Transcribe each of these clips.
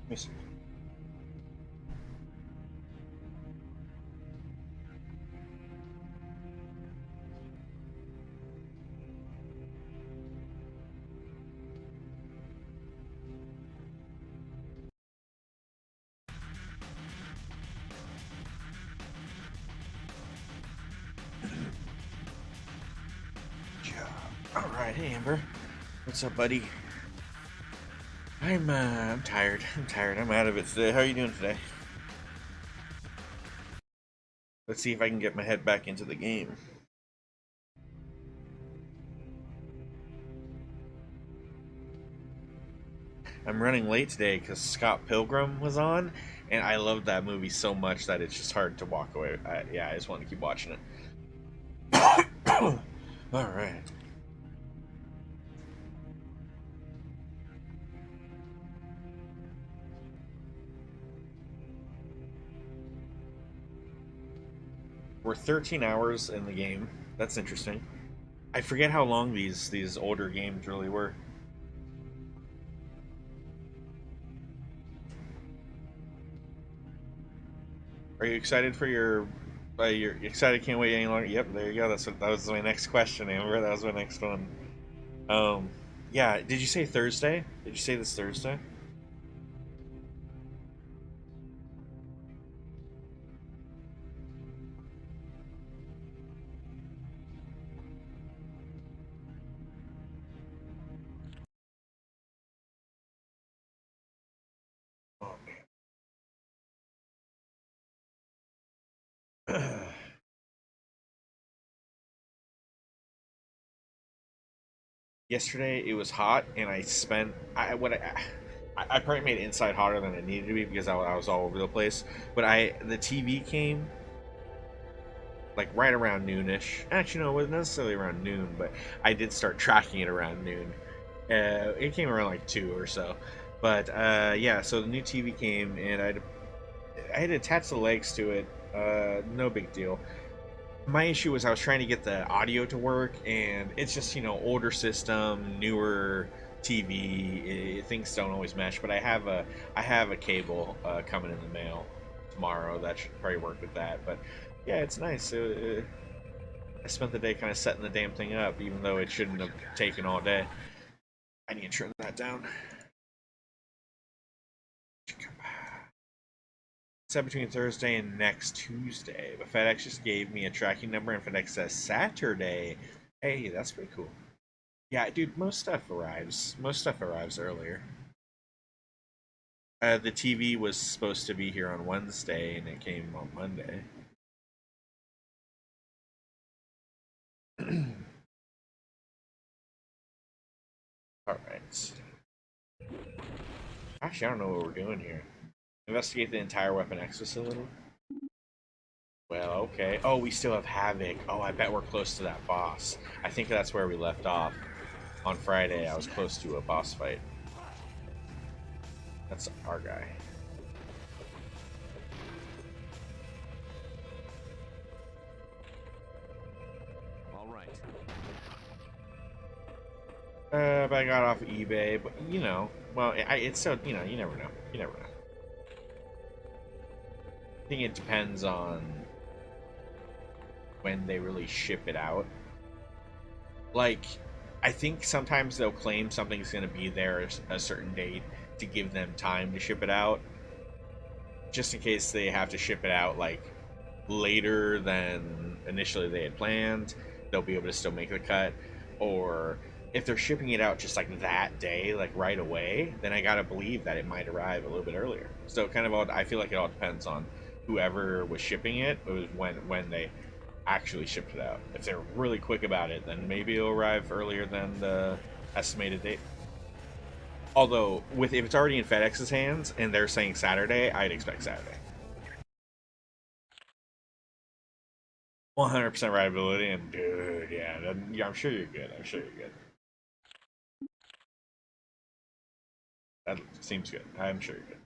me see. All right, hey Amber, what's up, buddy? I'm tired. I'm tired. I'm out of it today. How are you doing today? Let's see if I can get my head back into the game. I'm running late today because Scott Pilgrim was on, and I loved that movie so much that it's just hard to walk away. Yeah, I just want to keep watching it. All right. We're 13 hours in the game. That's interesting. I forget how long these older games really were. Are you excited for your? You're excited? Can't wait any longer. Yep, there you go. That was my next question, Amber. That was my next one. Um, yeah. Did you say Thursday? Did you say this Thursday? Oh man. Yesterday it was hot, and I spent I probably made it inside hotter than it needed to be because I was all over the place. But the TV came like right around noonish. Actually, no, it wasn't necessarily around noon, but I did start tracking it around noon. It came around like 2 or so. But yeah, so the new TV came, and I had to attach the legs to it. No big deal. My issue was I was trying to get the audio to work, and it's just older system, newer TV. Things don't always mesh. But I have a cable coming in the mail tomorrow that should probably work with that. But yeah, it's nice. I spent the day kind of setting the damn thing up, even though it shouldn't have taken all day. I need to trim that down. Set between Thursday and next Tuesday, but FedEx just gave me a tracking number, and FedEx says Saturday. Hey, that's pretty cool. Yeah, dude, most stuff arrives. Most stuff arrives earlier. The TV was supposed to be here on Wednesday, and it came on Monday. All right. Actually, I don't know what we're doing here. Investigate the entire Weapon X facility. Well, okay. Oh, we still have Havoc. Oh, I bet we're close to that boss. I think that's where we left off. On Friday, I was close to a boss fight. That's our guy. All right. But I got off eBay, but well, it's so you never know. You never know. I think it depends on when they really ship it out. Like, I think sometimes they'll claim something's going to be there a certain date to give them time to ship it out, just in case they have to ship it out like later than initially they had planned. They'll be able to still make the cut, or if they're shipping it out just like that day, like right away, then I gotta believe that it might arrive a little bit earlier. So kind of all, I feel like it all depends on whoever was shipping it. It was when they actually shipped it out. If they're really quick about it, then maybe it'll arrive earlier than the estimated date. Although, with if it's already in FedEx's hands and they're saying Saturday, I'd expect Saturday. 100% rideability, and dude, yeah, I'm sure you're good. I'm sure you're good. That seems good. I'm sure you're good.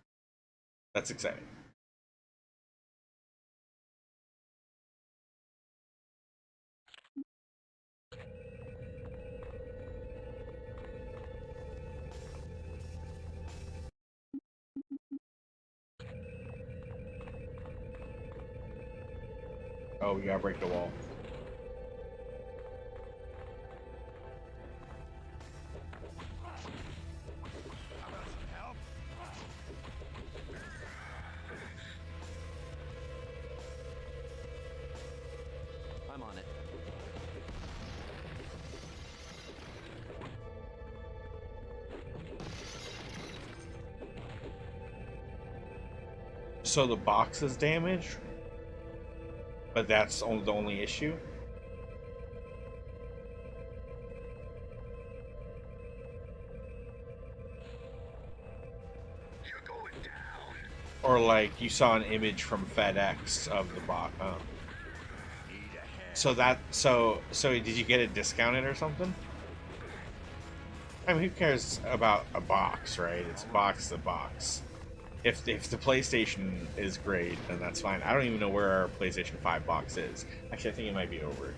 That's exciting. Oh, we gotta break the wall. How about some help? I'm on it. So the box is damaged, but that's the only issue. You're going down. Or like you saw an image from FedEx of the box. Oh. Need a hand. So did you get it discounted or something? I mean, who cares about a box, right? It's a box, a box. If the PlayStation is great, then that's fine. I don't even know where our PlayStation 5 box is. Actually, I think it might be over.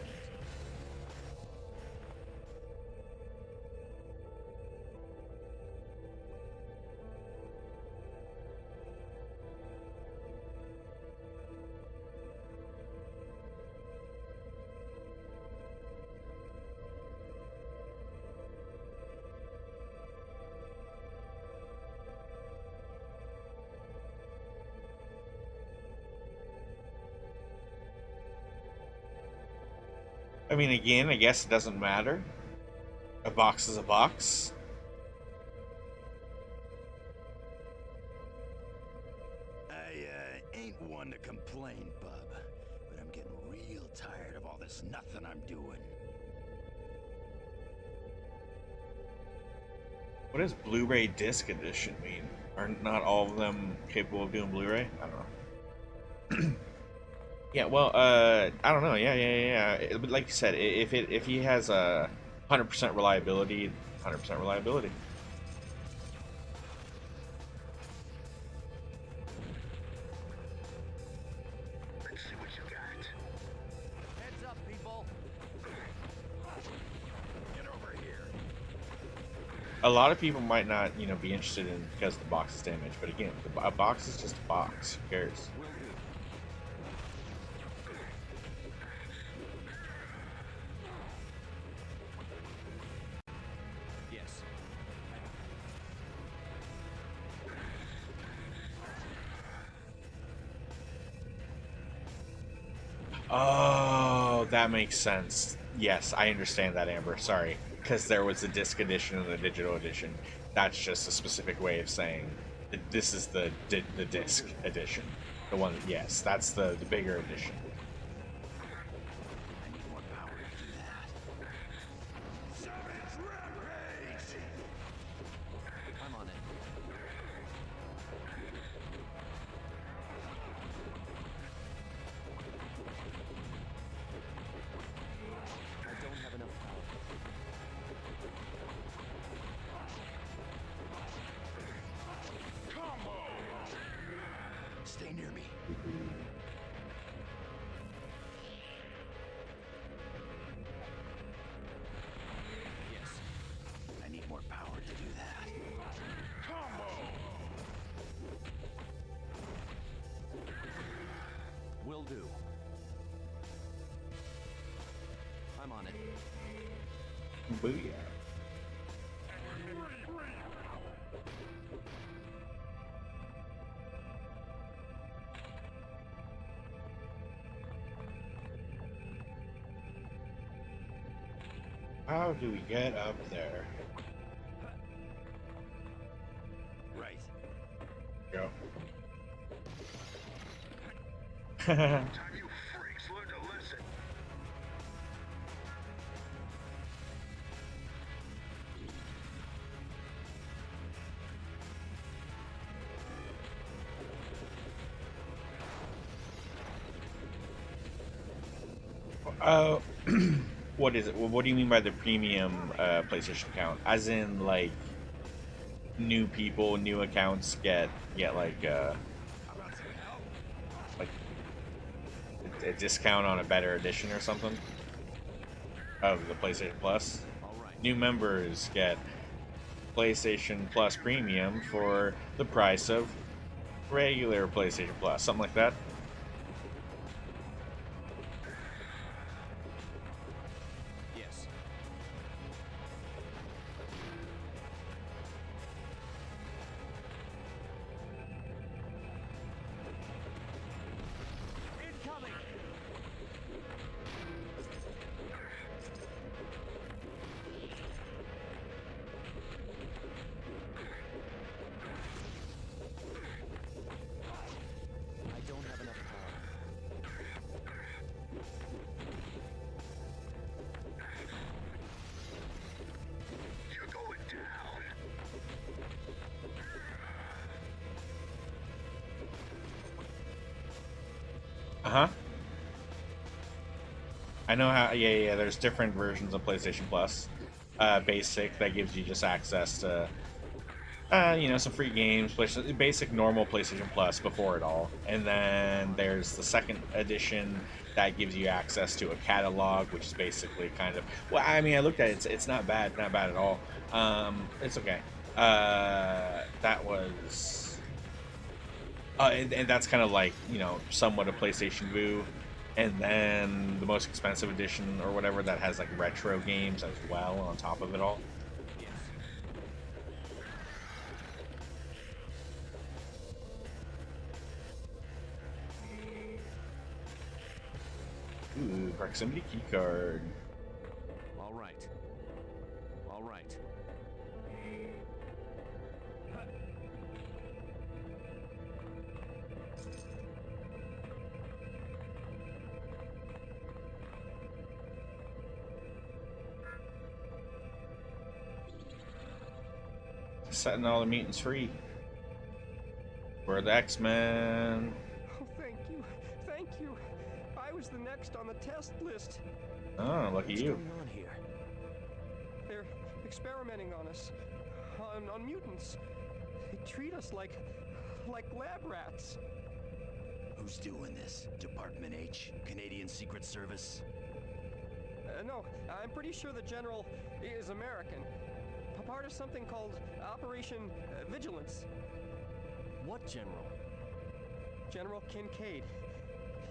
I mean, again, I guess it doesn't matter. A box is a box. I ain't one to complain, bub, but I'm getting real tired of all this nothing I'm doing. What does Blu-ray disc edition mean? Are not all of them capable of doing Blu-ray? I don't know. Yeah, well, I don't know. Yeah. But like you said, if he has a 100% reliability, 100% reliability. Let's see what you got. Heads up, people. Get over here. A lot of people might not, be interested in because the box is damaged. But again, a box is just a box. Who cares? Will do. Yes. Oh, that makes sense. Yes, I understand that, Amber. Sorry, because there was a disc edition and a digital edition. That's just a specific way of saying that this is the disc edition. The one, yes, that's the bigger edition. I need more power to do that. Savage rampage! I'm on it. I don't have enough power. Combo! Stay near me. Yes. I need more power to do that. Combo! Will do. I'm on it. Booyah. How do we get up there? Right. Go. Time you freaks learn to listen. Uh, what is it? What do you mean by the premium PlayStation account? As in, like, new people, new accounts get like How about some help? like a discount on a better edition or something of the PlayStation Plus. All right. New members get PlayStation Plus Premium for the price of regular PlayStation Plus, something like that. Uh-huh. I know how. Yeah, yeah. There's different versions of PlayStation Plus. Basic that gives you just access to, some free games. Basic normal PlayStation Plus before it all, and then there's the second edition that gives you access to a catalog, which is basically kind of. Well, I mean, I looked at it. It's not bad. Not bad at all. It's okay. That was. And that's kind of like, somewhat a PlayStation Vue. And then the most expensive edition or whatever that has like retro games as well on top of it all. Ooh, proximity keycard. All right. All right. Setting all the mutants free. We're the X-Men. Oh, thank you. Thank you. I was the next on the test list. Oh, lucky What's you. going on here? They're experimenting on us. On mutants. They treat us like lab rats. Who's doing this? Department H? Canadian Secret Service? No, I'm pretty sure the general is American. Part of something called Operation Vigilance. What general? General Kincaid.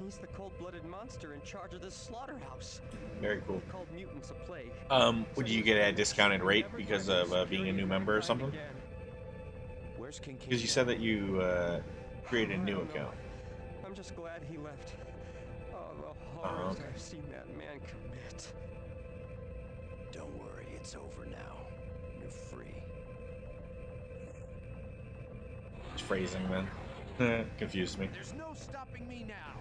He's the cold-blooded monster in charge of this slaughterhouse. Very cool. He called mutants a plague. Would you get a discounted rate because of being a new member or something? Where's Kincaid? Because you said that you created a new account. I'm just glad he left. Oh, the horrors I've seen that man commit. Don't worry, it's over now. You're free. It's phrasing then. Confused me. There's no stopping me now.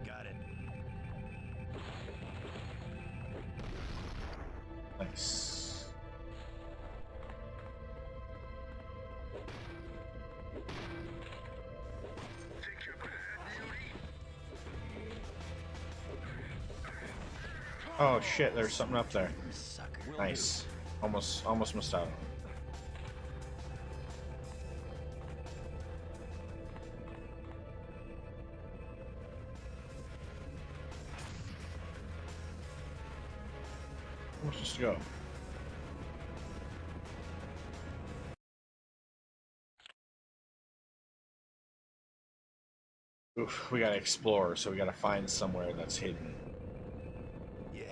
Got it. Nice. Oh shit, there's something up there. Sucker. Nice. Almost missed out. Where's this go? Oof, we gotta explore, so we gotta find somewhere that's hidden. Yeah.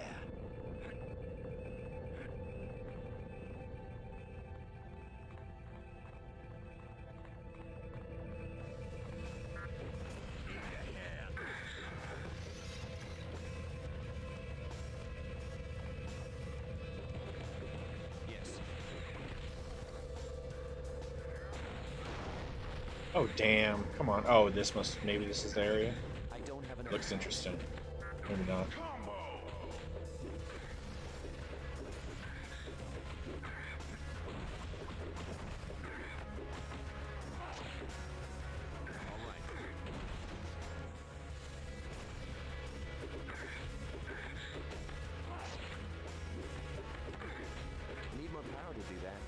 Yes. Oh damn! Come on. Oh, maybe this is the area. I don't have enough. Looks interesting. Maybe not. All right. Need more power to do that.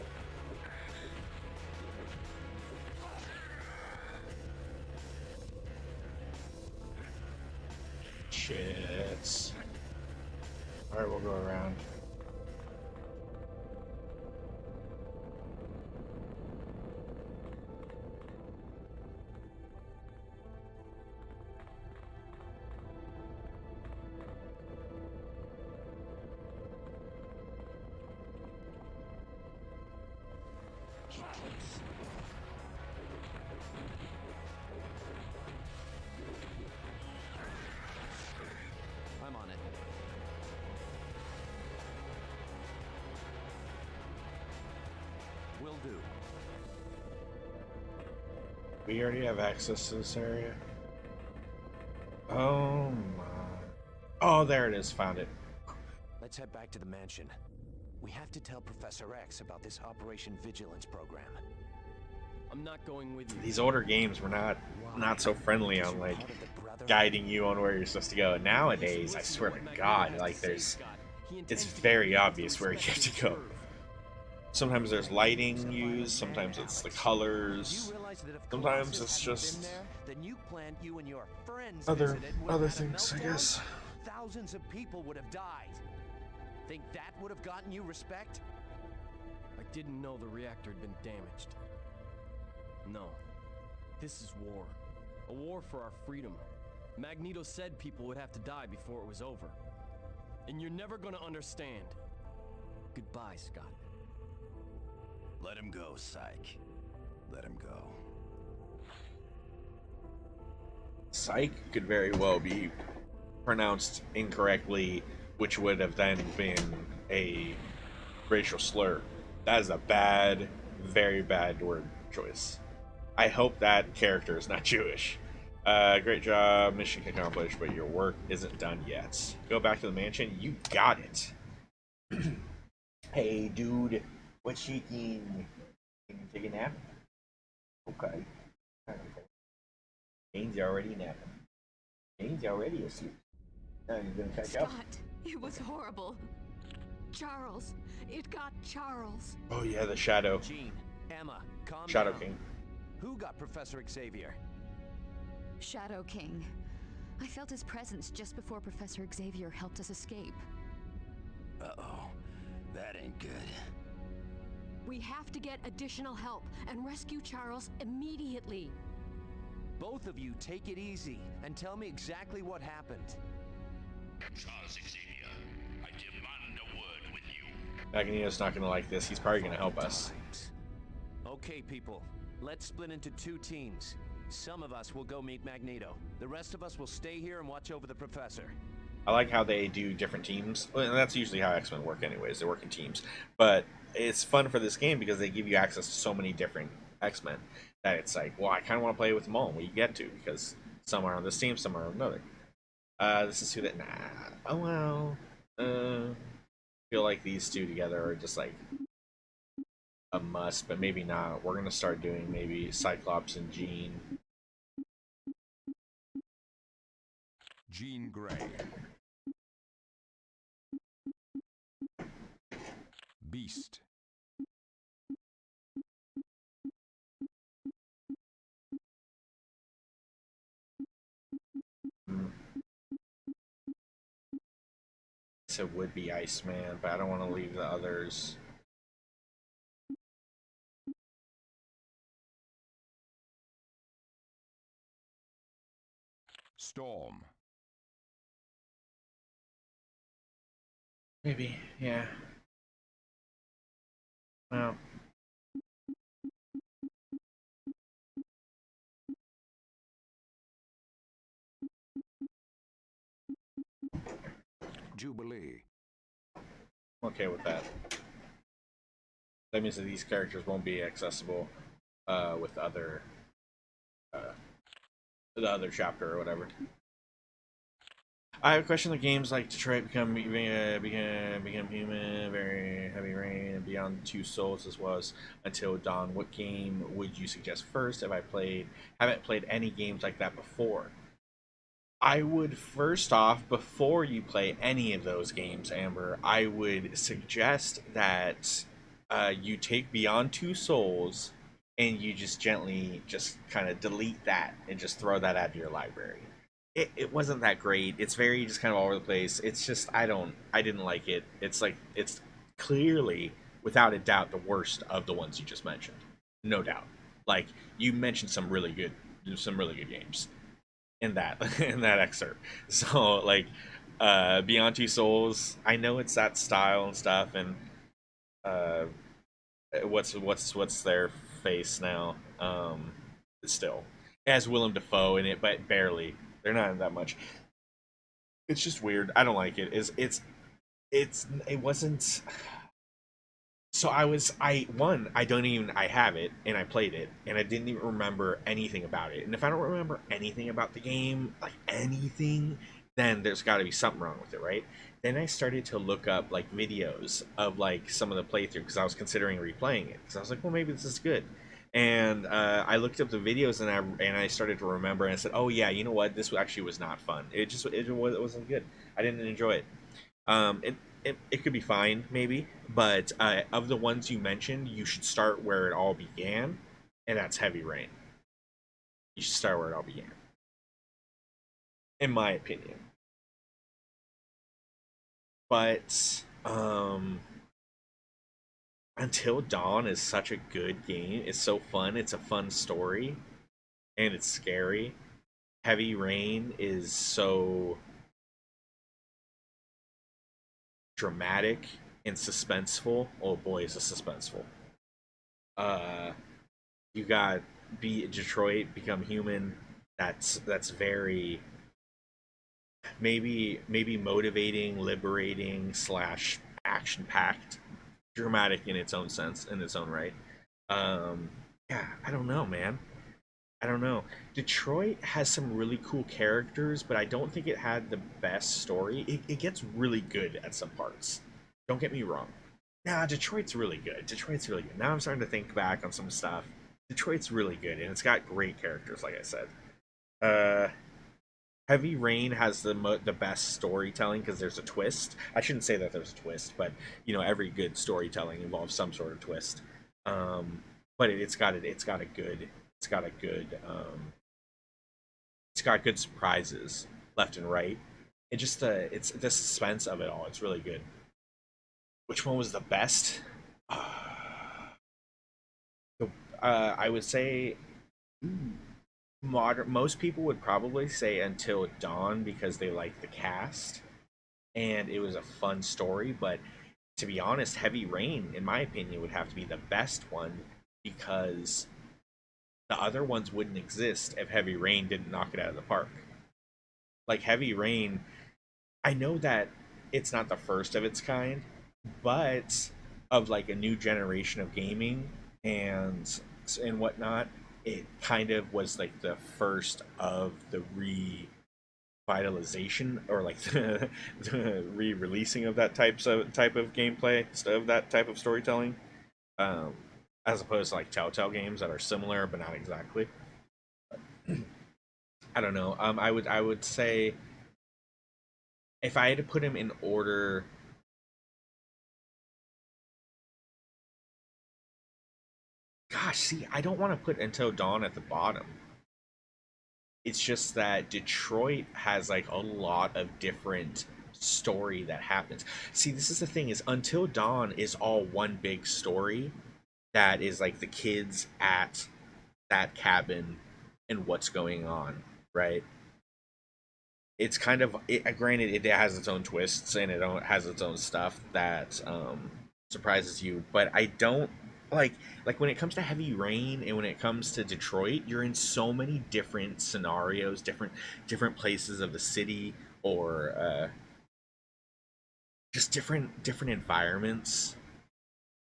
Shit. Alright, we'll go around. Keep close. do. We already have access to this area. Oh my. Oh, there it is. Found it. Let's head back to the mansion. We have to tell Professor X about this Operation Vigilance program. I'm not going with you. These older games were not so friendly on like guiding you on where you're supposed to go. Nowadays, I swear to God, like it's very obvious where you have to go. Sometimes there's lighting used, sometimes it's the colors, sometimes it's just other things, I guess. Thousands of people would have died. Think that would have gotten you respect? I didn't know the reactor had been damaged. No. This is war. A war for our freedom. Magneto said people would have to die before it was over. And you're never gonna understand. Goodbye, Scott. Let him go, Psych. Let him go. Psych could very well be pronounced incorrectly, which would have then been a racial slur. That is a bad, very bad word choice. I hope that character is not Jewish. Great job, mission accomplished, but your work isn't done yet. Go back to the mansion. You got it. Hey, dude, what's shaking? Can you take a nap? Okay. Jane's already napping. Jane's already asleep. Now you're gonna catch up. Scott, it was horrible. Charles, it got Charles. Oh yeah, the Shadow. Jean, Emma, calm Shadow down. King. Who got Professor Xavier? Shadow King. I felt his presence just before Professor Xavier helped us escape. Uh-oh. That ain't good. We have to get additional help and rescue Charles immediately. Both of you take it easy and tell me exactly what happened. Charles Xavier, I demand a word with you. Magneto's not gonna like this. He's probably gonna help us. Okay, people. Let's split into two teams. Some of us will go meet Magneto. The rest of us will stay here and watch over the professor. I like how they do different teams. Well, and that's usually how X-Men work anyways. They work in teams. But it's fun for this game because they give you access to so many different X-Men that it's like, well, I kind of want to play with them all. Well, you get to, because some are on this team, some are on another. This is who that... Nah. Oh, well. I feel like these two together are just like a must, but maybe not. We're going to start doing maybe Cyclops and Jean. Jean Grey. Beast. So would be Iceman, but I don't want to leave the others. Storm. Maybe, yeah. Well. Jubilee. I'm okay with that. That means that these characters won't be accessible with other the other chapter or whatever. I have a question. The games like Detroit become human, very heavy rain, and Beyond Two Souls as well as Until Dawn. What game would you suggest first? Haven't played any games like that before. I would first off, before you play any of those games, Amber, I would suggest that you take Beyond Two Souls and you just gently just kind of delete that and just throw that out of your library. It wasn't that great. It's very just kind of all over the place. It's just I didn't like it. It's clearly without a doubt the worst of the ones you just mentioned. No doubt. Like you mentioned some really good games in that excerpt. So like Beyond Two Souls, I know it's that style and stuff, and what's their face now? Still it has Willem Dafoe in it, but barely. They're not in that much. It's just weird. I don't like it. It wasn't. So I don't even, I have it and I played it and I didn't even remember anything about it. And if I don't remember anything about the game, like anything, then there's got to be something wrong with it, right? Then I started to look up like videos of like some of the playthrough because I was considering replaying it because I was like, well, maybe this is good. And I looked up the videos and I started to remember and I said, oh yeah, you know what? This actually was not fun. It wasn't good. I didn't enjoy it. It could be fine, maybe, but of the ones you mentioned, you should start where it all began, and that's Heavy Rain. You should start where it all began, in my opinion. But Until Dawn is such a good game. It's so fun. It's a fun story, and it's scary. Heavy Rain is so dramatic and suspenseful. Oh boy, is it suspenseful. Uh, you got Be Detroit Become Human. That's very maybe motivating, liberating slash action packed, dramatic in its own sense, in its own right. Um, yeah, I don't know, man. I don't know. Detroit has some really cool characters, but I don't think it had the best story. It gets really good at some parts. Don't get me wrong. Nah, Detroit's really good. Detroit's really good. Now I'm starting to think back on some stuff. Detroit's really good, and it's got great characters, like I said. Uh, Heavy Rain has the best storytelling because there's a twist. I shouldn't say that there's a twist, but every good storytelling involves some sort of twist. But it's got a good it's got good surprises left and right. It just it's the suspense of it all. It's really good. Which one was the best? I would say modern. Most people would probably say Until Dawn because they like the cast and it was a fun story. But to be honest, Heavy Rain, in my opinion, would have to be the best one because the other ones wouldn't exist if Heavy Rain didn't knock it out of the park. Like Heavy Rain, I know that it's not the first of its kind, but of like a new generation of gaming and whatnot, it kind of was like the first of the revitalization or like the re-releasing of that type of gameplay, of that type of storytelling, um, as opposed to like Telltale games that are similar but not exactly. I don't know. I would say if I had to put him in order, gosh, see, I don't want to put Until Dawn at the bottom. It's just that Detroit has like a lot of different story that happens. See, this is the thing is Until Dawn is all one big story that is like the kids at that cabin and what's going on, right? It's kind of granted it has its own twists and has its own stuff that surprises you, but I don't like when it comes to Heavy Rain and when it comes to Detroit, you're in so many different scenarios, different places of the city, or just different environments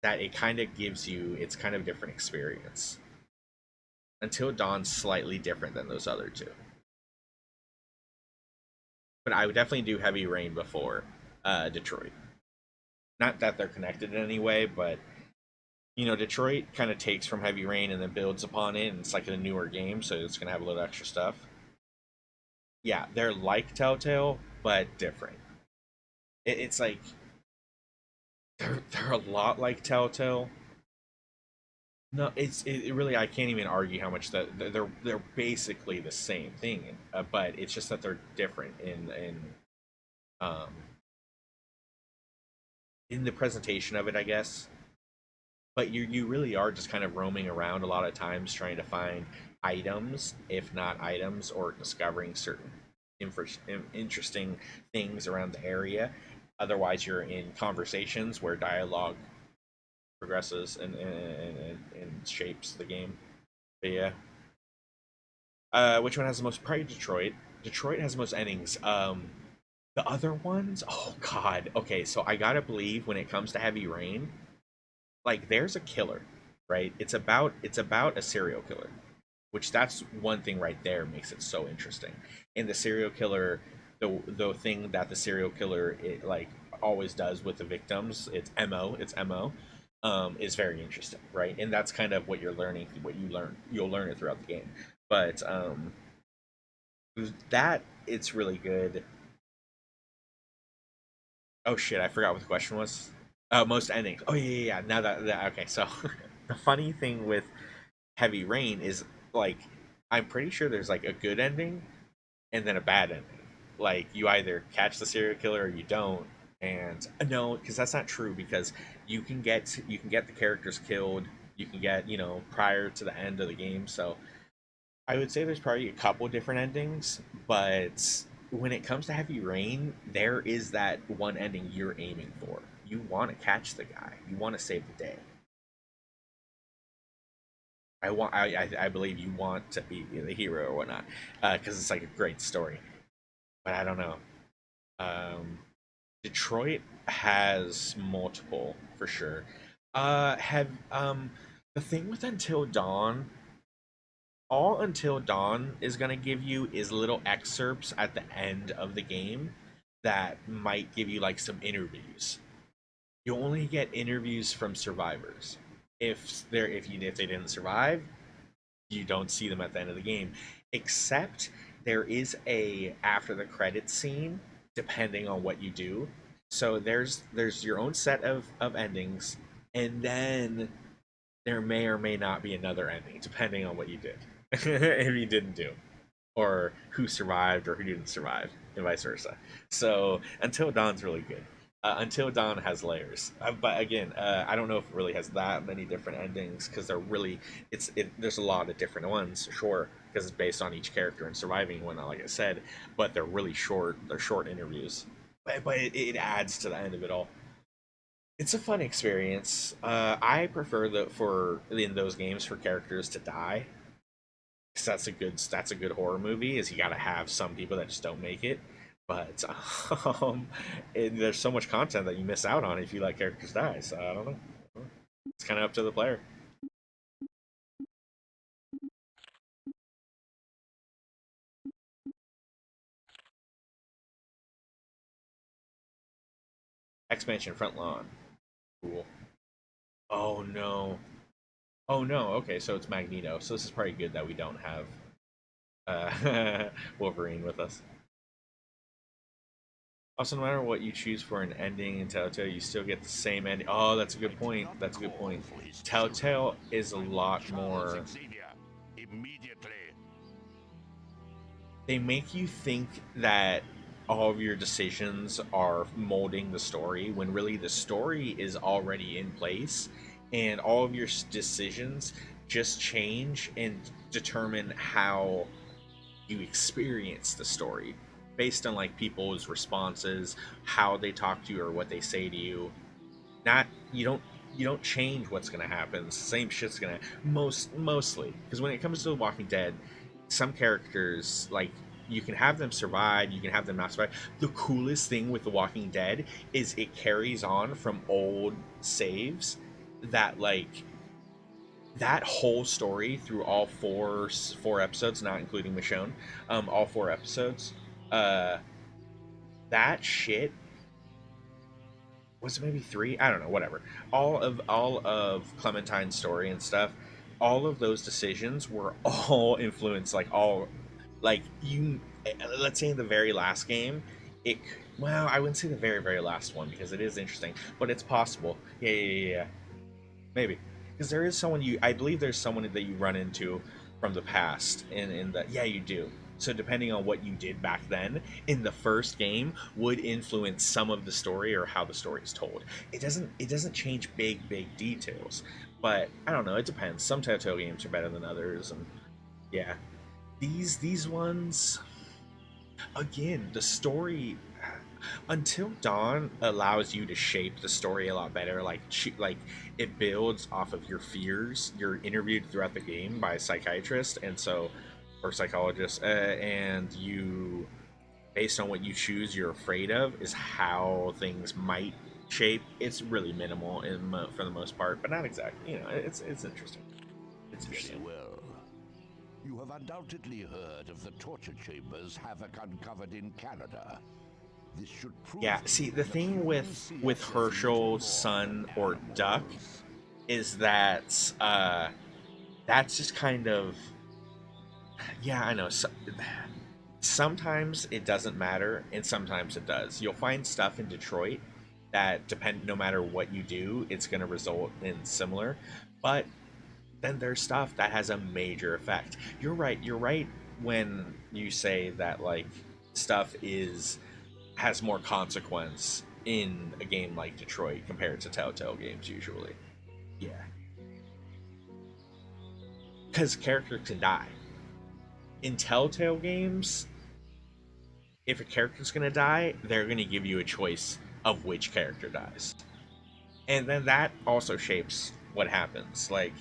that it kind of gives you its kind of different experience. Until Dawn's slightly different than those other two, but I would definitely do Heavy Rain before Detroit. Not that they're connected in any way, but Detroit kind of takes from Heavy Rain and then builds upon it, and it's like a newer game, so it's gonna have a little extra stuff. Yeah, they're like Telltale, but different. It's like they're a lot like Telltale. No, it really I can't even argue how much that they're basically the same thing, but it's just that they're different um in the presentation of it, I guess. But you really are just kind of roaming around a lot of times trying to find items, if not items, or discovering certain interesting things around the area. Otherwise, you're in conversations where dialogue progresses and shapes the game. But yeah, which one has the most? Probably Detroit. Detroit has the most endings. The other ones, oh god. Okay, so I gotta believe when it comes to Heavy Rain, like there's a killer, right? It's about a serial killer, which that's one thing right there makes it so interesting. And the serial killer, the thing that the serial killer like always does with the victims, it's mo, is very interesting, right? And that's kind of what you're learning, what you'll learn it throughout the game. But that it's really good. Oh shit, I forgot what the question was. Most endings. Oh yeah. Now that okay, so the funny thing with Heavy Rain is like I'm pretty sure there's like a good ending and then a bad ending. Like you either catch the serial killer or you don't. And no, because that's not true. Because you can get the characters killed. You can get prior to the end of the game. So I would say there's probably a couple different endings, but when it comes to Heavy Rain, there is that one ending you're aiming for. You want to catch the guy. You want to save the day. I believe you want to be the hero or whatnot, because it's like a great story. But I don't know. Detroit has multiple for sure. Have The thing with Until Dawn, all Until Dawn is gonna give you is little excerpts at the end of the game that might give you like some interviews. You only get interviews from survivors. If they didn't survive, you don't see them at the end of the game. Except there is a after the credits scene, depending on what you do. So there's your own set of endings, and then there may or may not be another ending, depending on what you did. If you didn't do. Or who survived or who didn't survive, and vice versa. So Until Dawn's really good. Until Dawn has layers, but again, I don't know if it really has that many different endings because they're really there's a lot of different ones, sure, because it's based on each character and surviving and whatnot, like I said, but they're really short. They're short interviews, but it adds to the end of it all. It's a fun experience. I prefer for in those games for characters to die, because that's a good horror movie. Is you got to have some people that just don't make it, but there's so much content that you miss out on if you let characters die. So I don't know. It's kind of up to the player. Expansion front lawn. Cool. Oh no. Oh no. Okay, so it's Magneto. So this is probably good that we don't have Wolverine with us. Also, no matter what you choose for an ending in Telltale, you still get the same ending. Oh, that's a good point. That's a good point. Telltale is a lot more. They make you think that all of your decisions are molding the story when really the story is already in place, and all of your decisions just change and determine how you experience the story based on like people's responses, how they talk to you or what they say to you. Not you don't change what's gonna happen. Same shit's gonna mostly because when it comes to The Walking Dead, some characters like you can have them survive, you can have them not survive. The coolest thing with The Walking Dead is it carries on from old saves that like that whole story through all four episodes, not including Michonne, all four episodes. Uh, that shit was it maybe three? I don't know. Whatever. All of Clementine's story and stuff. All of those decisions were all influenced, like all, like you. Let's say in the very last game, it. Well, I wouldn't say the very last one because it is interesting, but it's possible. Yeah. Maybe because there is someone I believe there's someone that you run into from the past in the yeah you do. So depending on what you did back then in the first game would influence some of the story or how the story is told. It doesn't change big details, but I don't know. It depends. Some Telltale games are better than others, and yeah, these ones again the story until Dawn allows you to shape the story a lot better. Like it builds off of your fears. You're interviewed throughout the game by a psychiatrist, and so or psychologist, and you, based on what you choose, you're afraid of is how things might shape. It's really minimal for the most part, but not exactly. It's interesting. It's Very interesting. well. You have undoubtedly heard of the torture chambers Havoc uncovered in Canada. This should prove Yeah, see, the thing with Herschel's son or Duck is that that's just kind of, yeah, I know. Sometimes it doesn't matter, and sometimes it does. You'll find stuff in Detroit that no matter what you do, it's going to result in similar. But then there's stuff that has a major effect. You're right when you say that like stuff has more consequence in a game like Detroit compared to Telltale games usually. Yeah. Because characters can die. In Telltale games, if a character's going to die, they're going to give you a choice of which character dies. And then that also shapes what happens. Like,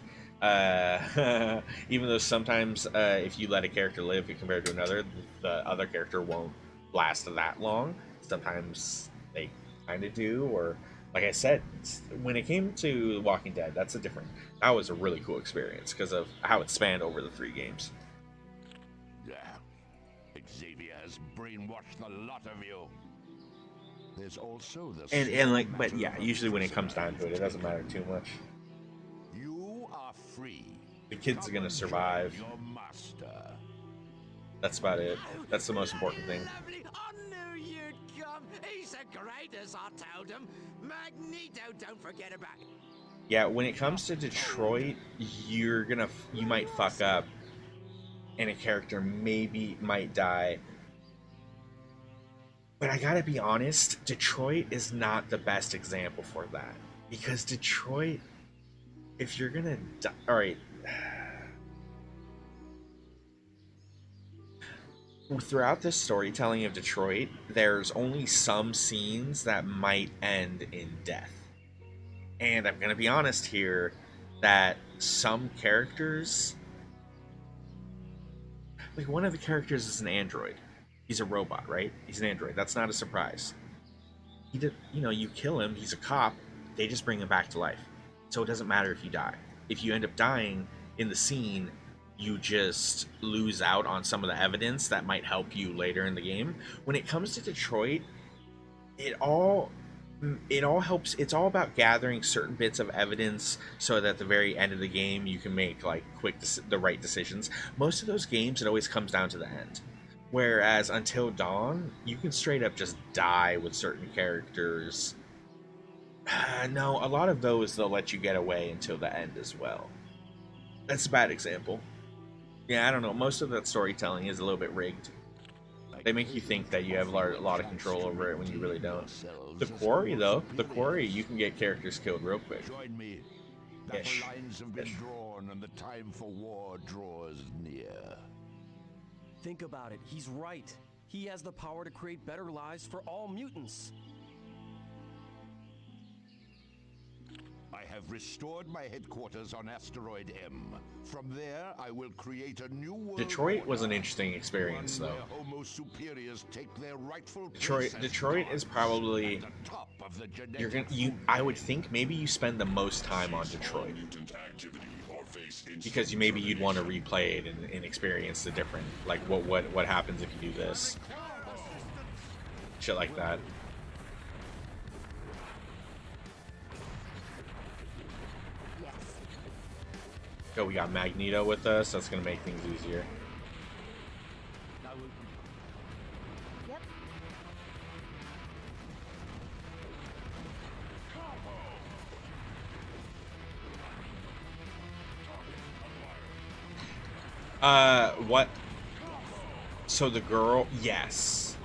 even though sometimes if you let a character live compared to another, the other character won't last that long. Sometimes they kind of do, or like I said, when it came to Walking Dead, that was a really cool experience because of how it spanned over the 3 games. Yeah. Xavier has brainwashed the lot of you. There's also the and like, but yeah, usually when it comes down to it, it doesn't matter too much. You are free. The kids are gonna survive. Your master. That's about it. That's the most important thing. Lovely. I knew you'd come. He's the greatest, I told him. Magneto, don't forget about it. Yeah, when it comes to Detroit, you might fuck up, and a character might die. But I gotta be honest, Detroit is not the best example for that. Because Detroit, if you're gonna die... Alright. Throughout the storytelling of Detroit, there's only some scenes that might end in death. And I'm gonna be honest here, that some characters... Like, one of the characters is an android. He's a robot, right? He's an android. That's not a surprise. You kill him, he's a cop, they just bring him back to life. So it doesn't matter if you die. If you end up dying in the scene, you just lose out on some of the evidence that might help you later in the game. When it comes to Detroit, it all helps. It's all about gathering certain bits of evidence so that at the very end of the game you can make like the right decisions. Most of those games, it always comes down to the end. Whereas Until Dawn, you can straight up just die with certain characters. No, a lot of those they'll let you get away until the end as well. That's a bad example. Yeah, I don't know. Most of that storytelling is a little bit rigged. They make you think that you have a lot of control over it when you really don't. The Quarry, though, you can get characters killed real quick. Join me. Battle lines have been drawn and the time for war draws near. Think about it. He's right. He has the power to create better lives for all mutants. I have restored my headquarters on Asteroid M. From there, I will create a new world. Detroit was an interesting experience, though. Homo superiors take their rightful Detroit is probably I would think maybe you spend the most time on Detroit because you'd want to replay it and experience the different, like what happens if you do this, shit like that. Go, we got Magneto with us. That's gonna make things easier. Yep. What? So the girl, yes.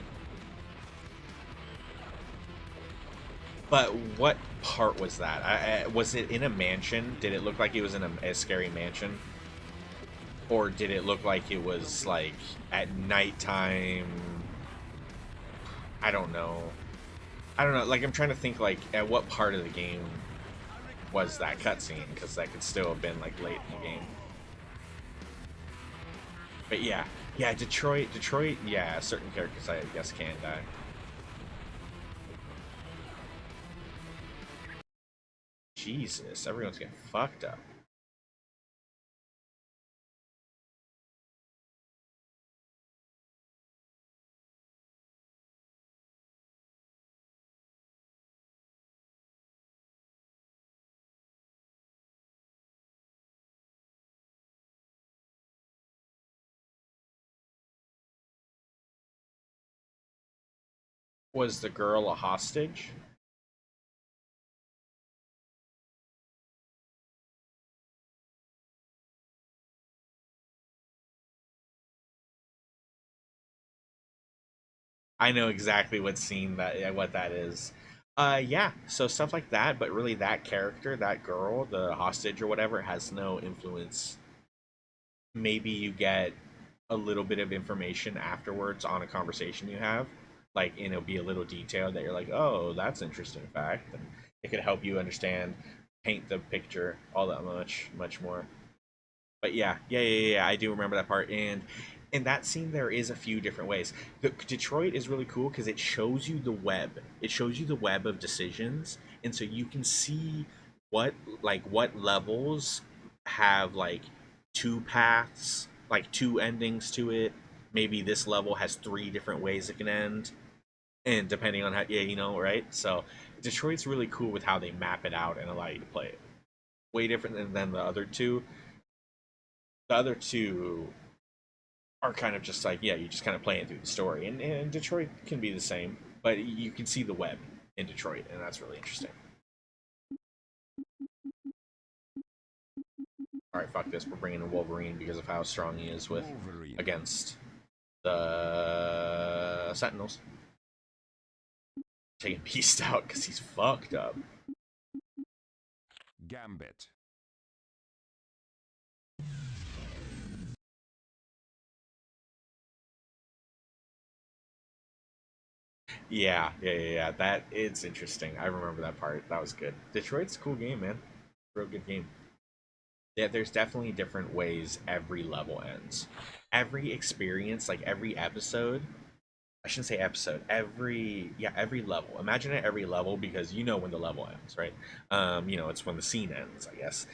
But what part was that? Was it in a mansion? Did it look like it was in a scary mansion? Or did it look like it was, like, at nighttime? I don't know. Like, I'm trying to think, like, at what part of the game was that cutscene? Because that could still have been, like, late in the game. But yeah, Detroit, yeah, certain characters I guess can die. Jesus, everyone's getting fucked up. Was the girl a hostage? I know exactly what that is. Yeah, so stuff like that, but really that character, that girl, the hostage or whatever, has no influence. Maybe you get a little bit of information afterwards on a conversation you have, like, and it'll be a little detail that you're like, oh, that's interesting fact, and it could help you understand, paint the picture all that much more. But yeah, I do remember that part. And in that scene, there is a few different ways. The Detroit is really cool because it shows you the web. It shows you the web of decisions, and so you can see what what levels have like two paths, like two endings to it. Maybe this level has three different ways it can end, and depending on how, yeah, right. So Detroit's really cool with how they map it out and allow you to play it. Way different than the other two. The other two are kind of just like, yeah, you just kind of playing through the story, and Detroit can be the same, but you can see the web in Detroit, and that's really interesting. All right, fuck this. We're bringing in Wolverine because of how strong he is with against the Sentinels. Taking Beast out because he's fucked up. Gambit. Yeah. That it's interesting. I remember that part. That was good. Detroit's a cool game, man. Real good game. Yeah, there's definitely different ways every level ends. Every experience, like every episode, I shouldn't say episode, every level. Imagine it every level because you know when the level ends, right? It's when the scene ends, I guess.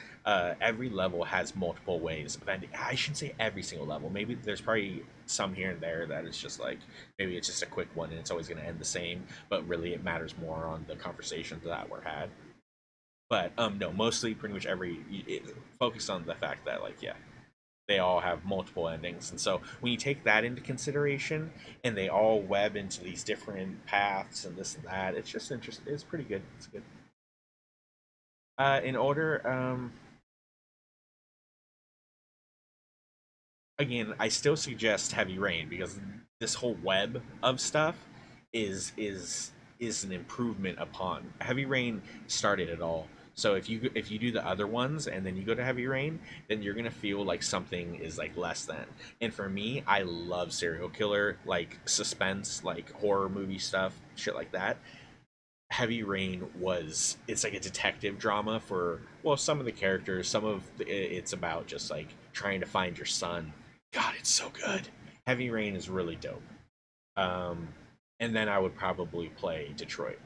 Every level has multiple ways of ending. I shouldn't say every single level. Maybe there's probably some here and there that is just like, maybe it's just a quick one and it's always going to end the same, but really it matters more on the conversations that were had. But no, mostly pretty much focused on the fact that, like, yeah, they all have multiple endings, and so when you take that into consideration and they all web into these different paths and this and that, it's just interesting. It's pretty good. It's good. In order, again, I still suggest Heavy Rain because this whole web of stuff is an improvement upon Heavy Rain. Started it all. So if you do the other ones and then you go to Heavy Rain, then you're gonna feel like something is like less than. And for me, I love serial killer, like suspense, like horror movie stuff, shit like that. Heavy Rain it's like a detective drama for, well, some of the characters, it's about just like trying to find your son. God, it's so good. Heavy Rain is really dope. And then I would probably play Detroit.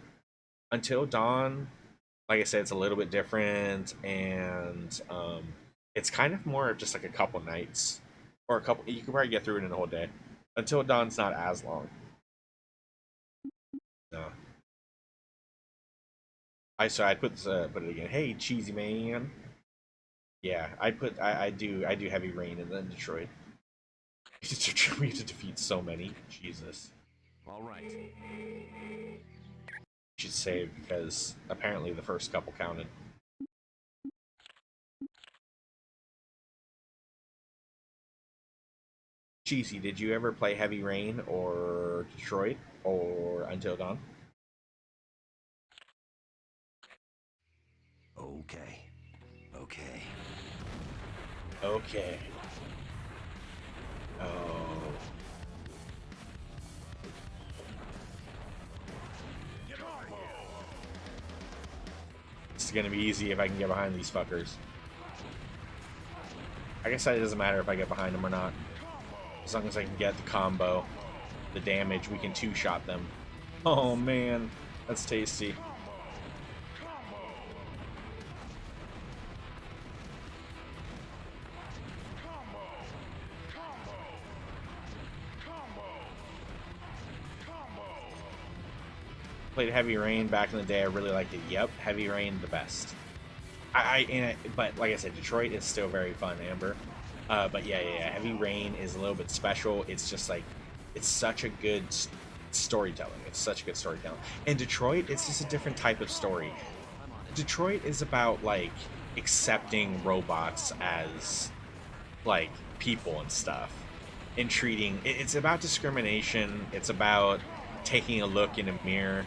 Until Dawn, like I said, it's a little bit different, and it's kind of more of just like a couple nights or a couple. You can probably get through it in a whole day. Until Dawn's not as long. No. I'd put it again. Hey, cheesy man. Yeah, I do Heavy Rain and then Detroit. We have to defeat so many. Jesus. All right. Should save because apparently the first couple counted. Cheesy, did you ever play Heavy Rain or Detroit or Until Dawn? Okay. Okay. Oh. It's gonna be easy if I can get behind these fuckers. I guess it doesn't matter if I get behind them or not. As long as I can get the combo, the damage, we can two-shot them. Oh man, that's tasty. Played Heavy Rain back in the day. I really liked it. Yep, Heavy Rain the best. But like I said, Detroit is still very fun, Amber. But yeah. Heavy Rain is a little bit special. It's just like, it's such a good storytelling. It's such good storytelling. And Detroit, it's just a different type of story. Detroit is about like accepting robots as like people and stuff, and treating. It's about discrimination. It's about taking a look in a mirror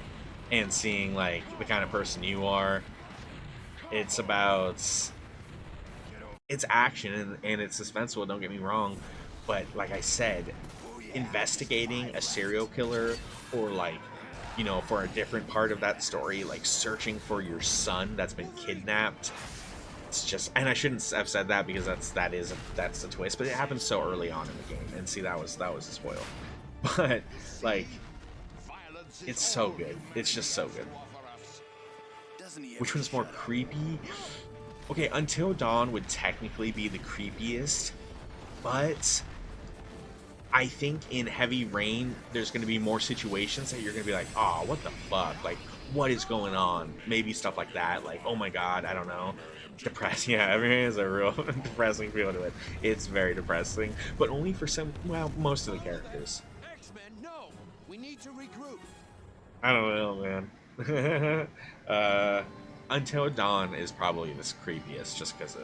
and seeing like the kind of person you are. It's about, it's action and it's suspenseful, don't get me wrong, but like I said, investigating a serial killer, or like, you know, for a different part of that story, like searching for your son that's been kidnapped. It's just, and I shouldn't have said that because that's the twist, but it happens so early on in the game, and see, that was a spoil. But like, it's so good. It's just so good. Which one's more creepy? Okay, Until Dawn would technically be the creepiest, but I think in Heavy Rain, there's going to be more situations that you're going to be like, oh, what the fuck? Like, what is going on? Maybe stuff like that. Like, oh my god, I don't know. Depressing. Yeah, Heavy Rain is a real depressing feel to it. It's very depressing, but only for some, well, most of the characters. X-Men, no! We need to regroup. I don't know, man. Until Dawn is probably the creepiest, just because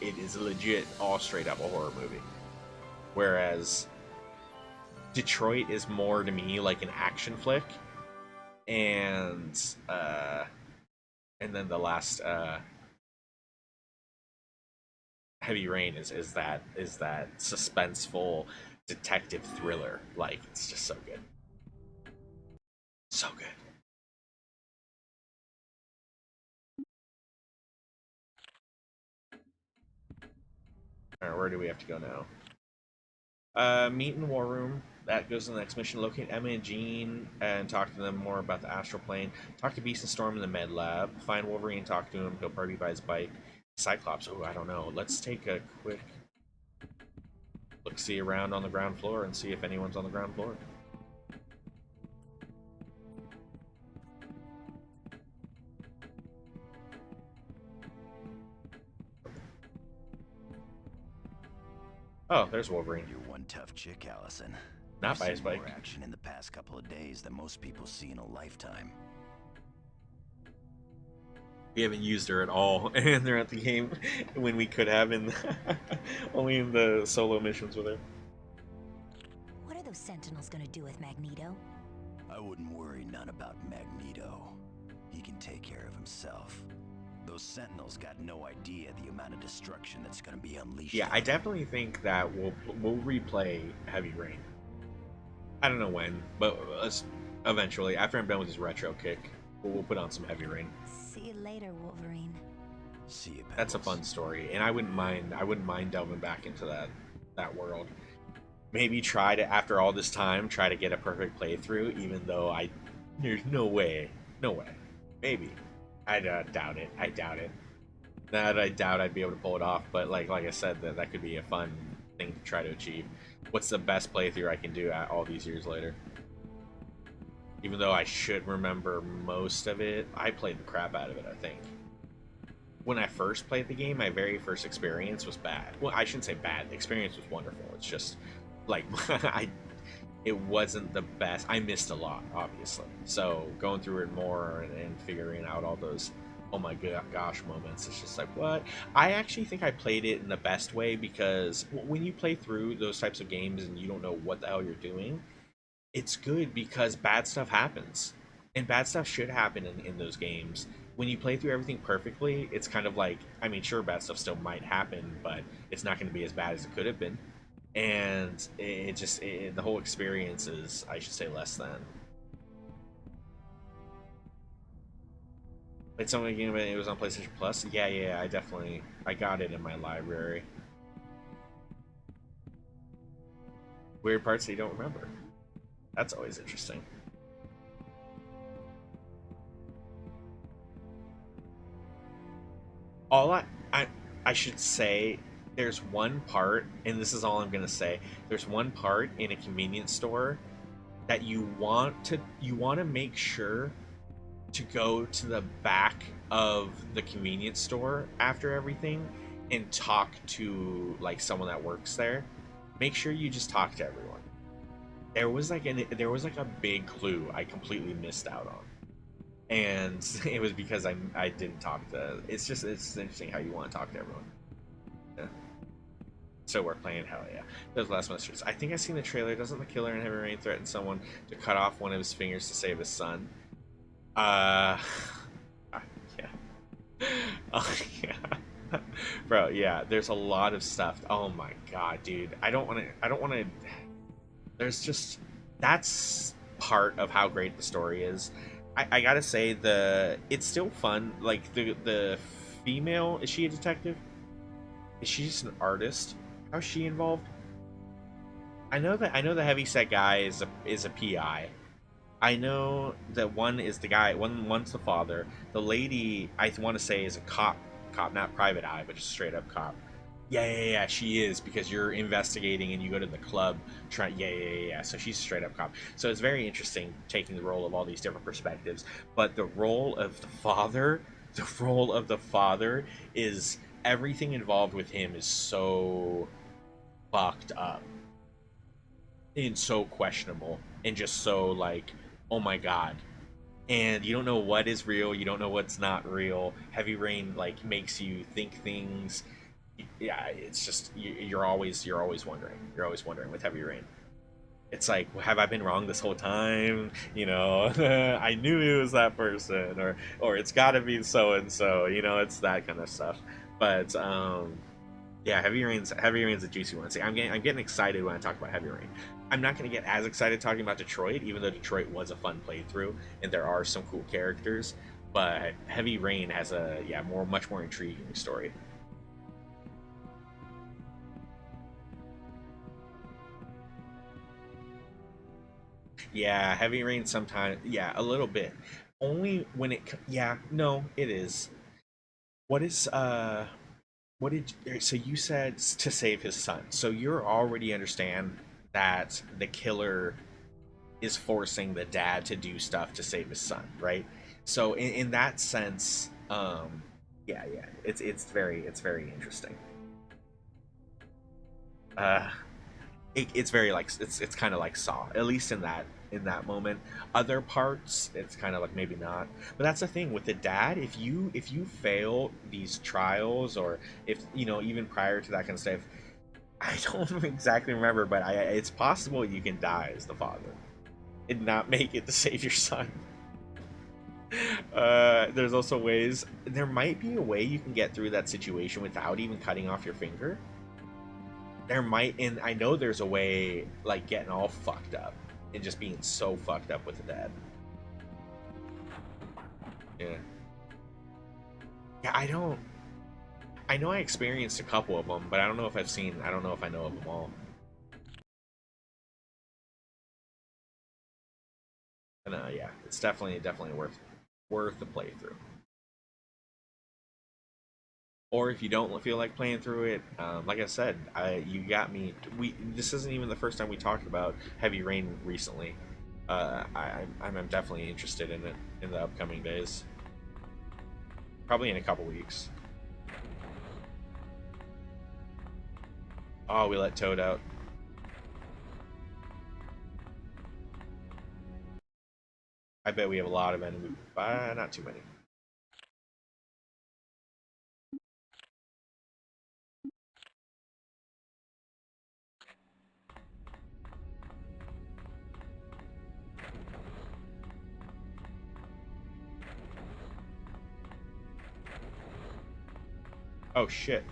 it is legit all straight up a horror movie. Whereas Detroit is more to me like an action flick, and then the last Heavy Rain is that suspenseful detective thriller. Like, it's just so good, so good. Alright, where do we have to go now? Meet in the War Room. That goes to the next mission. Locate Emma and Jean and talk to them more about the astral plane. Talk to Beast and Storm in the med lab. Find Wolverine, talk to him. Go party by his bike. Cyclops. Oh, I don't know. Let's take a quick look-see around on the ground floor and see if anyone's on the ground floor. Oh, there's Wolverine. You're one tough chick, Allison. Not by his bike. More action in the past couple of days than most people see in a lifetime. We haven't used her at all, and they're at the game when we could have in only in the solo missions with her. What are those Sentinels gonna do with Magneto? I wouldn't worry none about Magneto. He can take care of himself. Those Sentinels got no idea the amount of destruction that's gonna be unleashed. Yeah, I definitely think that we'll replay Heavy Rain. I don't know when, but eventually, after I'm done with this retro kick, we'll put on some Heavy Rain. See you later, Wolverine. See you, Pebbles. That's a fun story, and I wouldn't mind delving back into that world. Maybe try to, after all this time, try to get a perfect playthrough, even though there's no way. Maybe. I doubt it. I doubt I'd be able to pull it off, but like I said, that could be a fun thing to try to achieve. What's the best playthrough I can do at all these years later? Even though I should remember most of it, I played the crap out of it, I think. When I first played the game, my very first experience was bad. Well, I shouldn't say bad. The experience was wonderful. It's just, like, it wasn't the best. I missed a lot, obviously. So going through it more and figuring out all those, oh my gosh moments, it's just like, what? I actually think I played it in the best way, because when you play through those types of games and you don't know what the hell you're doing, it's good because bad stuff happens. And bad stuff should happen in those games. When you play through everything perfectly, it's kind of like, I mean, sure, bad stuff still might happen, but it's not going to be as bad as it could have been. And the whole experience is, I should say, less than. Played some of the game, it was on PlayStation Plus. Yeah, I got it in my library. Weird parts that you don't remember. That's always interesting. All I should say, there's one part, and this is all I'm gonna say. There's one part in a convenience store that you want to make sure to go to the back of the convenience store after everything and talk to like someone that works there. Make sure you just talk to everyone. There was like a big clue I completely missed out on, and it was because I didn't talk to. It's interesting how you want to talk to everyone. Yeah. So we're playing, hell yeah. Those last messages. I think I seen the trailer. Doesn't the killer in Heavy Rain threaten someone to cut off one of his fingers to save his son? Yeah. Oh yeah. Bro, yeah, there's a lot of stuff. Oh my god, dude. I don't want to there's just that's part of how great the story is. I got to say it's still fun. Like the female, is she a detective? Is she just an artist? How's she involved? I know the heavyset guy is a PI. I know that one is the guy. One's the father. The lady I want to say is a cop, not private eye, but just straight up cop. Yeah. She is, because you're investigating and you go to the club. Yeah. So she's a straight up cop. So it's very interesting taking the role of all these different perspectives. But the role of the father is everything involved with him is so fucked up and so questionable and just so like, oh my god. And you don't know what is real, you don't know what's not real. Heavy Rain like makes you think things. Yeah, it's just you're always wondering. You're always wondering with Heavy Rain. It's like, have I been wrong this whole time? You know, I knew it was that person, or it's got to be so and so. You know, it's that kind of stuff. But yeah, Heavy Rain's a juicy one. See, I'm getting excited when I talk about Heavy Rain. I'm not going to get as excited talking about Detroit, even though Detroit was a fun playthrough and there are some cool characters. But Heavy Rain has a much more intriguing story. Yeah, Heavy Rain sometimes, yeah, a little bit. Only when it, yeah, no, it is. What is, so you said to save his son. So you're already understand that the killer is forcing the dad to do stuff to save his son, right? So in that sense, yeah, it's very interesting. Uh, it's very like it's kind of like Saw, at least in that moment. Other parts, it's kind of like maybe not. But that's the thing with the dad. If you fail these trials, or if you know, even prior to that kind of stuff, I don't exactly remember, but it's possible you can die as the father and not make it to save your son. There's also ways. There might be a way you can get through that situation without even cutting off your finger. There might, and I know there's a way, like getting all fucked up and just being so fucked up with the dad. Yeah. Yeah, I know I experienced a couple of them, but I don't know if I don't know if I know of them all. And yeah, it's definitely worth the playthrough. Or if you don't feel like playing through it, like I said, you got me. This isn't even the first time we talked about Heavy Rain recently. I'm definitely interested in it in the upcoming days. Probably in a couple weeks. Oh, we let Toad out. I bet we have a lot of enemies, but not too many. Oh shit.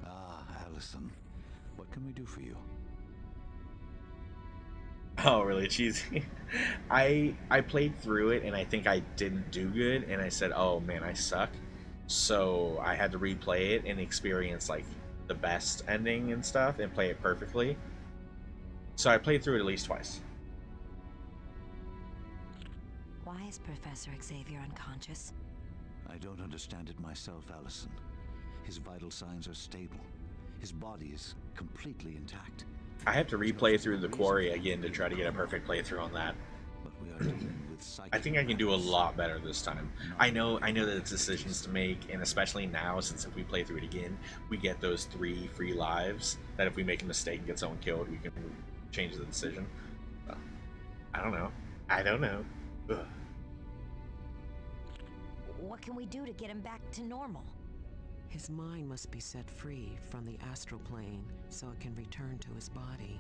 Ah, Allison. What can we do for you? Oh, really cheesy. I played through it and I think I didn't do good, and I said, "Oh man, I suck." So I had to replay it and experience like the best ending and stuff and play it perfectly. So I played through it at least twice. Why is Professor Xavier unconscious? I don't understand it myself, Allison. His vital signs are stable. His body is completely intact. I have to replay through the quarry again to try to get a perfect playthrough on that. But we are dealing with I think I can do a lot better this time. I know that it's decisions to make, and especially now, since if we play through it again, we get those 3 free lives. That if we make a mistake and get someone killed, we can change the decision. So, I don't know. Ugh. What can we do to get him back to normal? His mind must be set free from the astral plane so it can return to his body.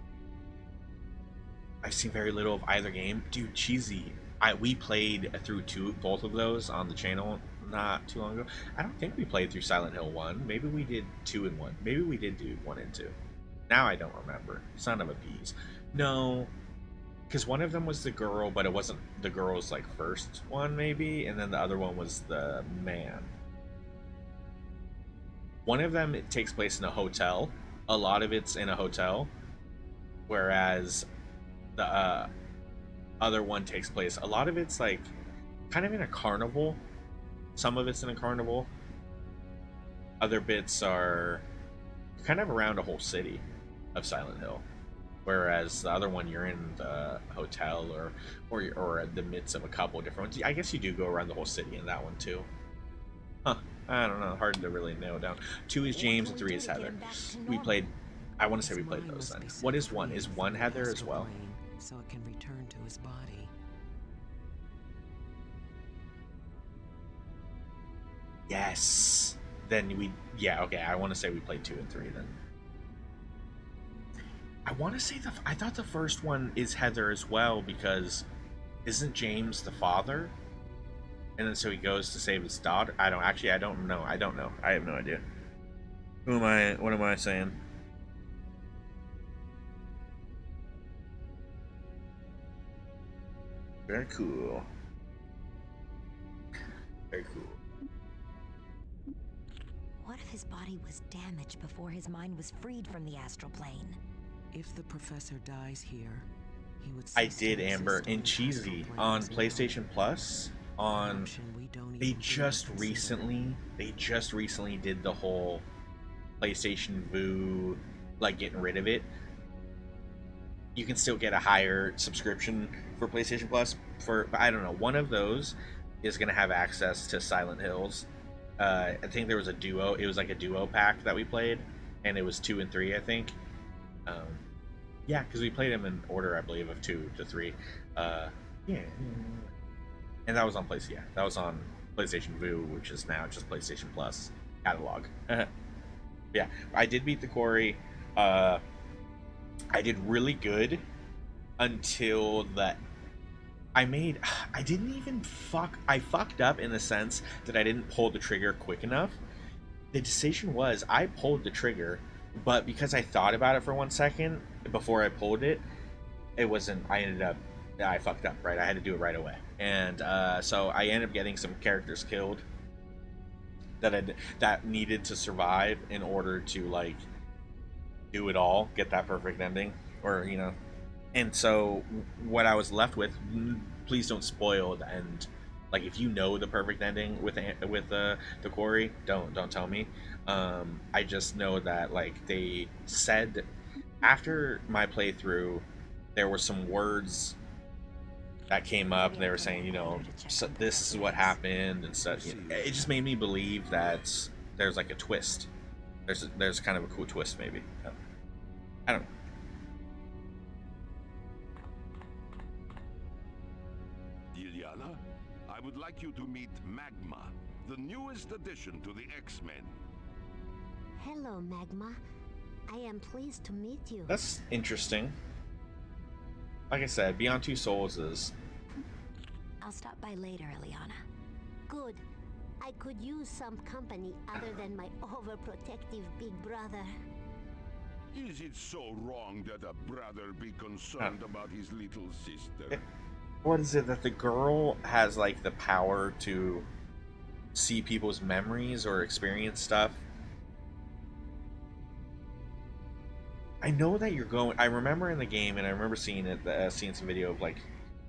I've seen very little of either game. Dude, cheesy. We played through both of those on the channel not too long ago. I don't think we played through Silent Hill 1. Maybe we did 2 and 1. Maybe we did do 1 and 2. Now I don't remember. Son of a bees. No, because one of them was the girl, but it wasn't the girl's like first one maybe, and then the other one was the man. One of them, it takes place in a hotel. A lot of it's in a hotel, whereas the other one takes place, a lot of it's like kind of in a carnival. Some of it's in a carnival. Other bits are kind of around a whole city of Silent Hill, whereas the other one you're in the hotel or at the midst of a couple of different ones. I guess you do go around the whole city in that one too. Huh, I don't know, hard to really nail down. 2 is James and 3 is Heather. We played, I want to say we played those then. What is 1? Is 1 Heather as well? So it can return to his body. Yes. Then yeah, okay, I want to say we played 2 and 3 then. I want to say I thought the first one is Heather as well, because isn't James the father? And then so he goes to save his daughter. I don't know. I have no idea. What am I saying? Very cool. Very cool. What if his body was damaged before his mind was freed from the astral plane? If the professor dies here, he would I did, Amber, and Cheesy on PlayStation Plus. They just recently did the whole PlayStation Vue, like getting rid of it. You can still get a higher subscription for PlayStation Plus for, I don't know, one of those is going to have access to Silent Hills. I think there was a duo, it was like a duo pack that we played, and it was 2 and 3, I think. Yeah, because we played them in order, I believe, of 2 to 3. Yeah. And that was on PlayStation. Yeah, that was on PlayStation Vue, which is now just PlayStation Plus catalog. Yeah, I did beat the quarry. I did really good until I fucked up in the sense that I didn't pull the trigger quick enough. The decision was I pulled the trigger, but because I thought about it for 1 second before I pulled it, I fucked up, right? I had to do it right away. And so I ended up getting some characters killed that needed to survive in order to like do it all, get that perfect ending, or you know. And so what I was left with, please don't spoil the end. Like if you know the perfect ending with the quarry, don't tell me. I just know that like they said after my playthrough, there were some words that came up. They were saying, you know, so this is what happened and such. You know, it just made me believe that there's like a twist. There's kind of a cool twist, maybe. I don't know. Liliana, I would like you to meet Magma, the newest addition to the X-Men. Hello, Magma. I am pleased to meet you. That's interesting. Like I said, Beyond Two Souls is... I'll stop by later, Eliana. Good. I could use some company other than my overprotective big brother. Is it so wrong that a brother be concerned about his little sister? What is it that the girl has like the power to see people's memories or experience stuff? I know that you're going. I remember in the game, and I remember seeing it, seeing some video of like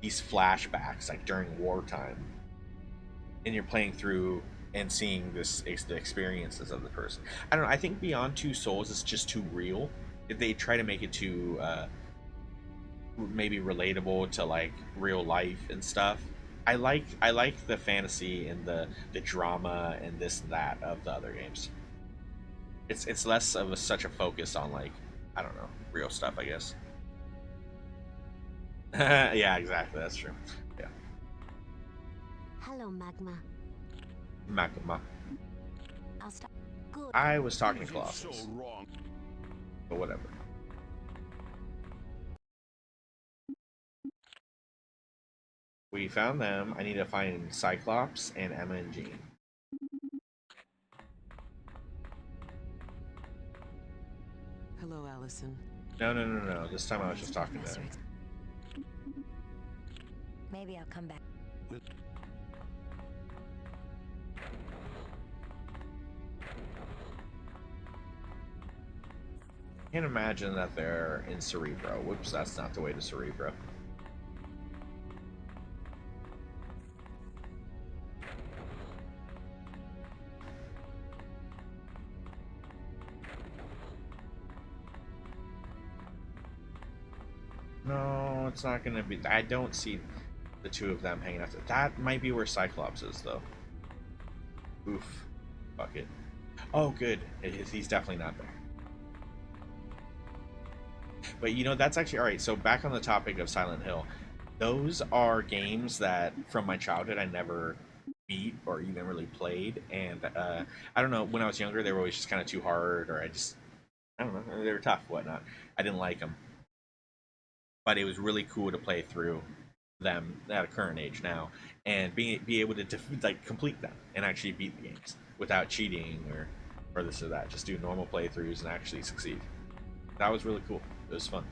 these flashbacks, like during wartime, and you're playing through and seeing the experiences of the person. I don't know. I think Beyond Two Souls is just too real. They try to make it too maybe relatable to like real life and stuff. I like the fantasy and the drama and this and that of the other games. It's less of such a focus on, like, I don't know, real stuff, I guess. Yeah, exactly. That's true. Yeah, Hello, Magma. Magma. I'll stop. Good. I was talking to This is Colossus, so wrong. but whatever. We found them. I need to find Cyclops and Emma and Jean. Hello, Allison. No. This time I was just talking to them. Maybe I'll come back. Can't imagine that they're in Cerebro. Whoops, that's not the way to Cerebro. No, it's not gonna be. I don't see the two of them hanging out. That might be where Cyclops is, though. Oof. Fuck it. Oh, good. He's definitely not there. But you know, that's actually alright. So back on the topic of Silent Hill, those are games that from my childhood I never beat or even really played. And I don't know, when I was younger, they were always just kind of too hard, or I don't know, they were tough, whatnot. I didn't like them. But it was really cool to play through them at a current age now and be able to like complete them and actually beat the games without cheating or this or that. Just do normal playthroughs and actually succeed. That was really cool. It was fun.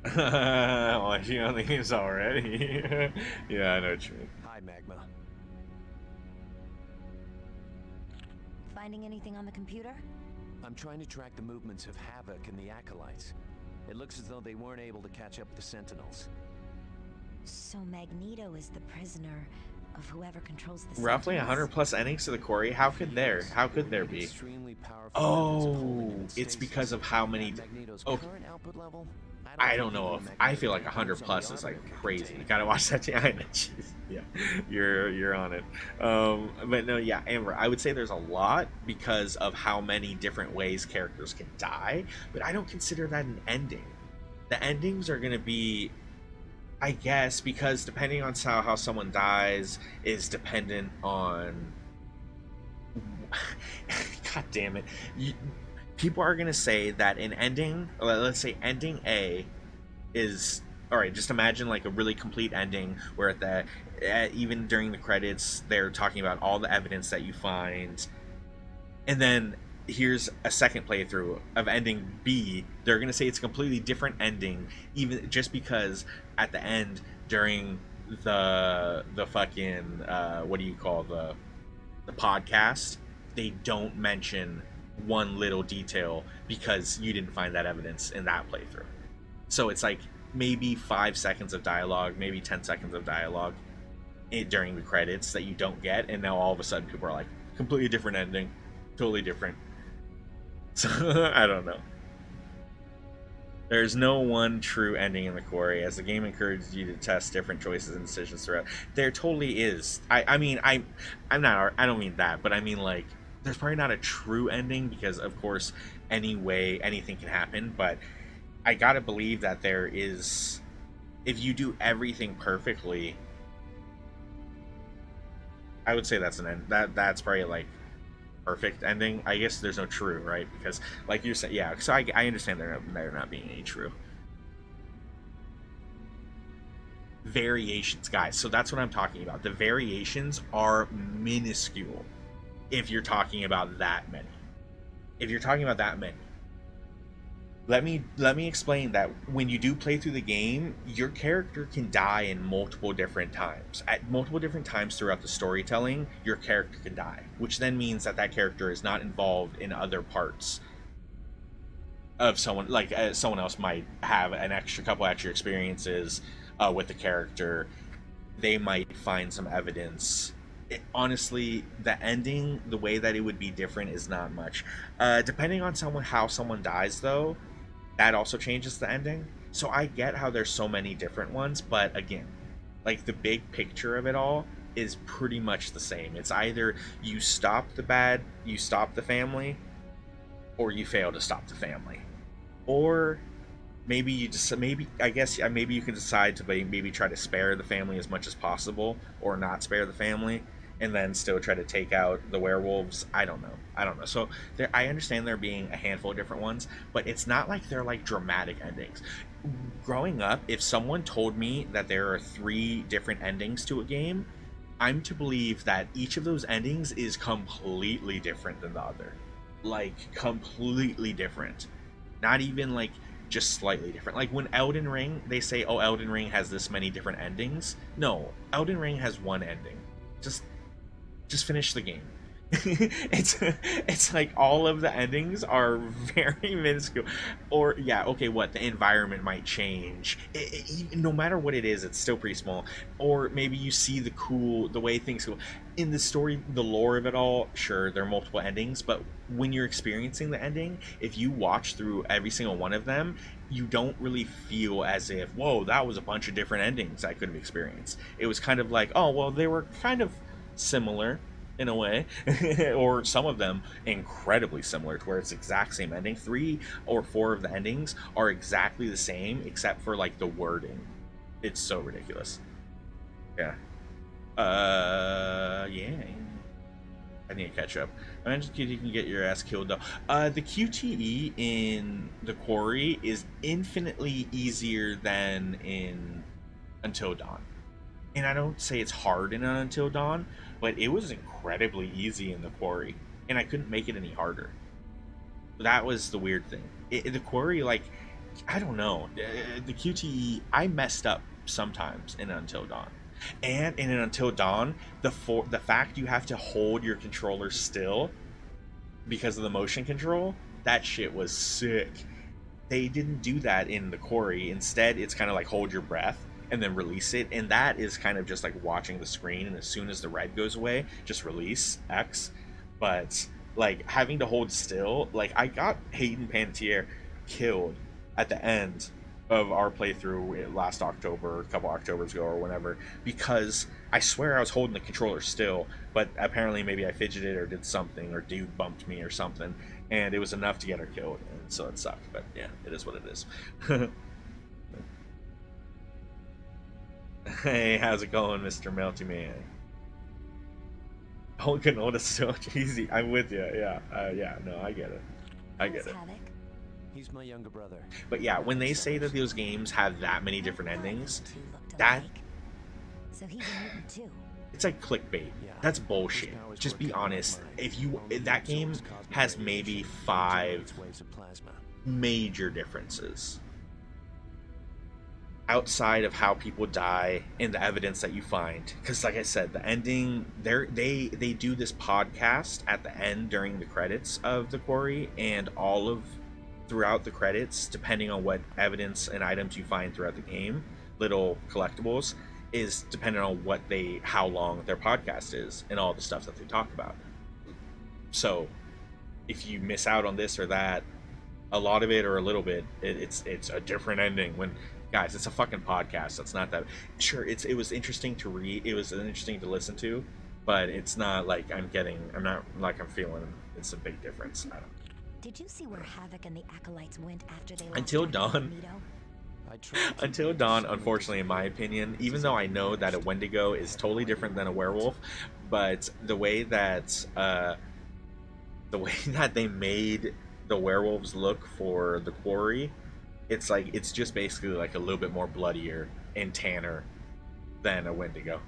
Watching on the games already. Yeah, I know what you mean. Hi, Magma. Finding anything on the computer? I'm trying to track the movements of Havoc and the Acolytes. It looks as though they weren't able to catch up with the Sentinels. So Magneto is the prisoner of whoever controls the Roughly Sentinels? 100 plus endings to the quarry. How could there be? Extremely powerful Oh, methods of holding in it's stasis. because of how many. At Magneto's Oh, current output level, I don't know if I feel like 100 plus is like crazy. You gotta watch that. I know, jeez. Yeah, you're on it. But no, yeah, Amber. I would say there's a lot because of how many different ways characters can die. But I don't consider that an ending. The endings are gonna be, I guess, because depending on how someone dies is dependent on. God damn it. People are going to say that an ending, let's say ending A is, alright, just imagine like a really complete ending where even during the credits, they're talking about all the evidence that you find. And then here's a second playthrough of ending B. They're going to say it's a completely different ending, even just because at the end, during the fucking, what do you call the podcast, they don't mention one little detail because you didn't find that evidence in that playthrough. So it's like maybe 5 seconds of dialogue, maybe 10 seconds of dialogue during the credits that you don't get, and now all of a sudden people are like, completely different ending, totally different. So I don't know. There's no one true ending in the quarry, as the game encourages you to test different choices and decisions throughout. There totally is. I mean, I don't mean that, but I mean, like, there's probably not a true ending because, of course, anything can happen. But I gotta believe that there is. If you do everything perfectly, I would say that's an end. That's probably like perfect ending. I guess there's no true, right? Because, like you said, yeah. So I understand there not being any true variations, guys. So that's what I'm talking about. The variations are minuscule. If you're talking about that many, let me explain that when you do play through the game, your character can die in multiple different times. At multiple different times throughout the storytelling, your character can die, which then means that character is not involved in other parts of someone. Like someone else might have couple extra experiences with the character. They might find some evidence honestly, the ending, the way that it would be different is not much. Depending on how someone dies, though, that also changes the ending. So I get how there's so many different ones, but again, like the big picture of it all is pretty much the same. It's either you stop you stop the family, or you fail to stop the family, or maybe you just maybe you can decide to maybe try to spare the family as much as possible, or not spare the family, and then still try to take out the werewolves. I don't know. So I understand there being a handful of different ones, but it's not like they're like dramatic endings. Growing up, if someone told me that there are 3 different endings to a game, I'm to believe that each of those endings is completely different than the other. Like completely different. Not even like just slightly different. Like when Elden Ring, they say, "Oh, Elden Ring has this many different endings." No, Elden Ring has one ending. Just finish the game. It's like all of the endings are very minuscule. Or yeah, okay, what, the environment might change. No matter what it is, it's still pretty small. Or maybe you see the way things go in the story, the lore of it all. Sure, there are multiple endings, but when you're experiencing the ending, if you watch through every single one of them, you don't really feel as if, whoa, that was a bunch of different endings I could have experienced. It was kind of like, oh well, they were kind of similar in a way, or some of them incredibly similar to where it's exact same ending. 3 or 4 of the endings are exactly the same except for like the wording. It's so ridiculous. Yeah. Yeah. I need to catch up. I mentioned you can get your ass killed though. The QTE in the quarry is infinitely easier than in Until Dawn. And I don't say it's hard in Until Dawn, but it was incredibly easy in the quarry, and I couldn't make it any harder. That was the weird thing. The quarry, like, I don't know, the QTE, I messed up sometimes in Until Dawn. And in Until Dawn, the fact you have to hold your controller still because of the motion control, that shit was sick. They didn't do that in the quarry. Instead, it's kind of like hold your breath and then release it, and that is kind of just like watching the screen, and as soon as the red goes away, just release X. But like having to hold still, like I got Hayden Panettiere killed at the end of our playthrough last October, a couple Octobers ago or whenever, because I swear I was holding the controller still, but apparently maybe I fidgeted or did something, or dude bumped me or something, and it was enough to get her killed, and so it sucked. But yeah, it is what it is. Hey, how's it going, Mr. Melty Man? Hulk and Otis so cheesy. I'm with you. Yeah, no, I get it. I get it. He's my younger brother. But yeah, when they say that those games have that many different endings, that So he's a mutant too. it's like clickbait. That's bullshit. Just be honest. If that game has maybe 5 major differences outside of how people die and the evidence that you find, because like I said, the ending, they do this podcast at the end during the credits of the quarry, and all of throughout the credits, depending on what evidence and items you find throughout the game, little collectibles, is dependent on how long their podcast is and all the stuff that they talk about. So if you miss out on this or that, a lot of it or a little bit, it's a different ending. When guys, it's a fucking podcast. That's not that. Sure, it was interesting to read. It was interesting to listen to, but it's not like I'm feeling it's a big difference. I don't. Did you see where Havoc and the Acolytes went after they Until Dawn? Until Dawn, unfortunately, in my opinion, even though I know that a Wendigo is totally different than a werewolf, but the way that they made the werewolves look for the quarry, it's just basically like a little bit more bloodier and tanner than a Wendigo.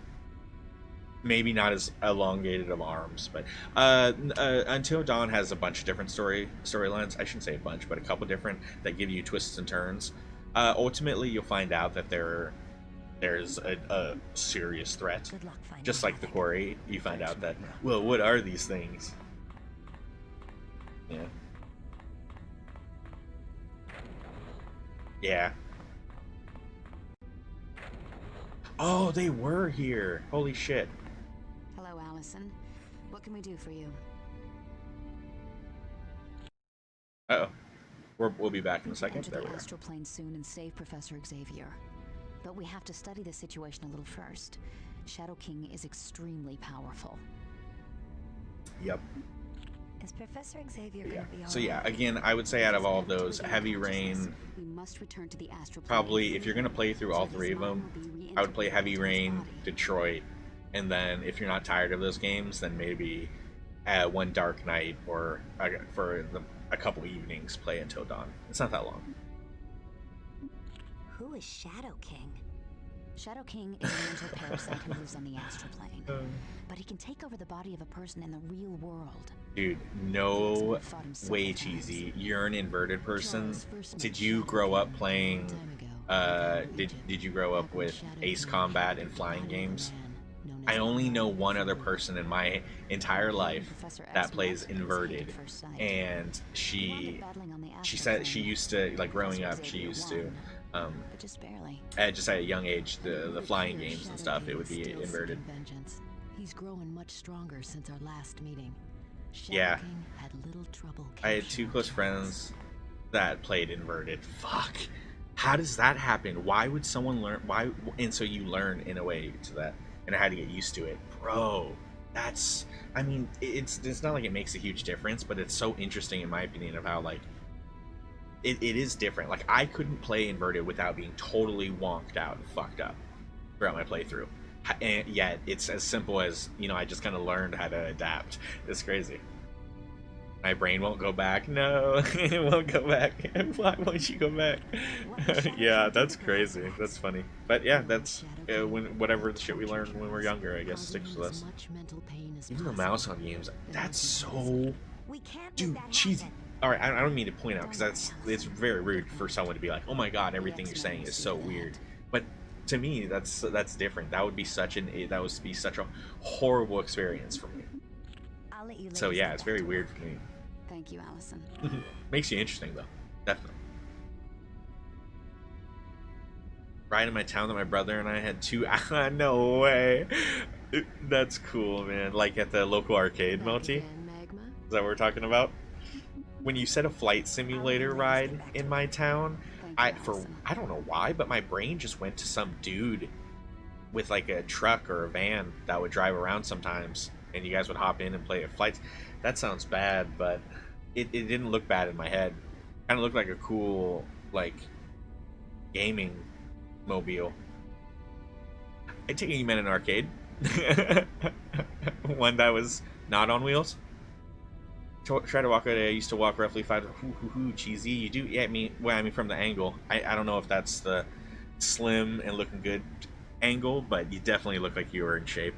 Maybe not as elongated of arms, but Until Dawn has a bunch of different storylines. I shouldn't say a bunch, but a couple different that give you twists and turns. Ultimately, you'll find out that there's a serious threat. Just like the quarry, you find out that, well, what are these things? Yeah. Yeah. Oh, they were here. Holy shit. Hello? Hello, Allison. What can we do for you? Uh-oh. We'll be back in a second. Enter There the we are. astral plane soon and save Professor Xavier. But we have to study the situation a little first. Shadow King is extremely powerful. Yep. Is Professor Xavier Yeah. gonna be So yeah, alright? again, I would say out of all of those, Heavy Rain, We must return to the astral plane. probably, if you're going to play through all three of them, I would play Heavy Rain, Detroit, and then if you're not tired of those games, then maybe one Dark Night, or for a couple evenings, play Until Dawn. It's not that long. Who is Shadow King? Shadow King is a mental parasite who lives on the astral plane. But he can take over the body of a person in the real world. Dude, no way cheesy. You're an inverted person. Did you grow up playing, did you grow up with Ace Combat and flying games? I only know one other person in my entire life that plays inverted, and she said she used to, like growing up, she used to just at a young age, the flying games and stuff, it would be inverted. He's growing much stronger since our last meeting. Yeah. Shadow King had little trouble I had two close friends that played inverted. Fuck. How does that happen? Why would someone learn? Why? And so you learn in a way to that, and I had to get used to it, bro. That's. I mean, it's not like it makes a huge difference, but it's so interesting in my opinion of how like it is different. Like I couldn't play inverted without being totally wonked out and fucked up throughout my playthrough. And yet it's as simple as, you know, I just kind of learned how to adapt. It's crazy. My brain won't go back. No, it won't go back. Why won't you go back? Yeah, that's crazy. That's funny. But yeah, that's whatever shit we learned when we were younger, I guess, sticks with us. Even the mouse on games, that's so... Dude, cheesy. Alright, I don't mean to point out, because it's very rude for someone to be like, oh my god, everything you're saying is so weird. But to me, that's different. That would be such a horrible experience for me. So yeah, it's very weird for me. Thank you, Allison. Makes you interesting though, definitely. Right in my town that my brother and I had two. No way. That's cool, man. Like at the local arcade, Melty. Is that what we're talking about? When you said a flight simulator ride in my town, I don't know why, but my brain just went to some dude with like a truck or a van that would drive around sometimes, and you guys would hop in and play at flights. That sounds bad, but it didn't look bad in my head. Kind of looked like a cool like gaming mobile. I take it you meant an arcade. One that was not on wheels. Try to walk out. I used to walk roughly 5. Cheesy. You do? Yeah. I mean, from the angle. I don't know if that's the slim and looking good angle, but you definitely look like you were in shape.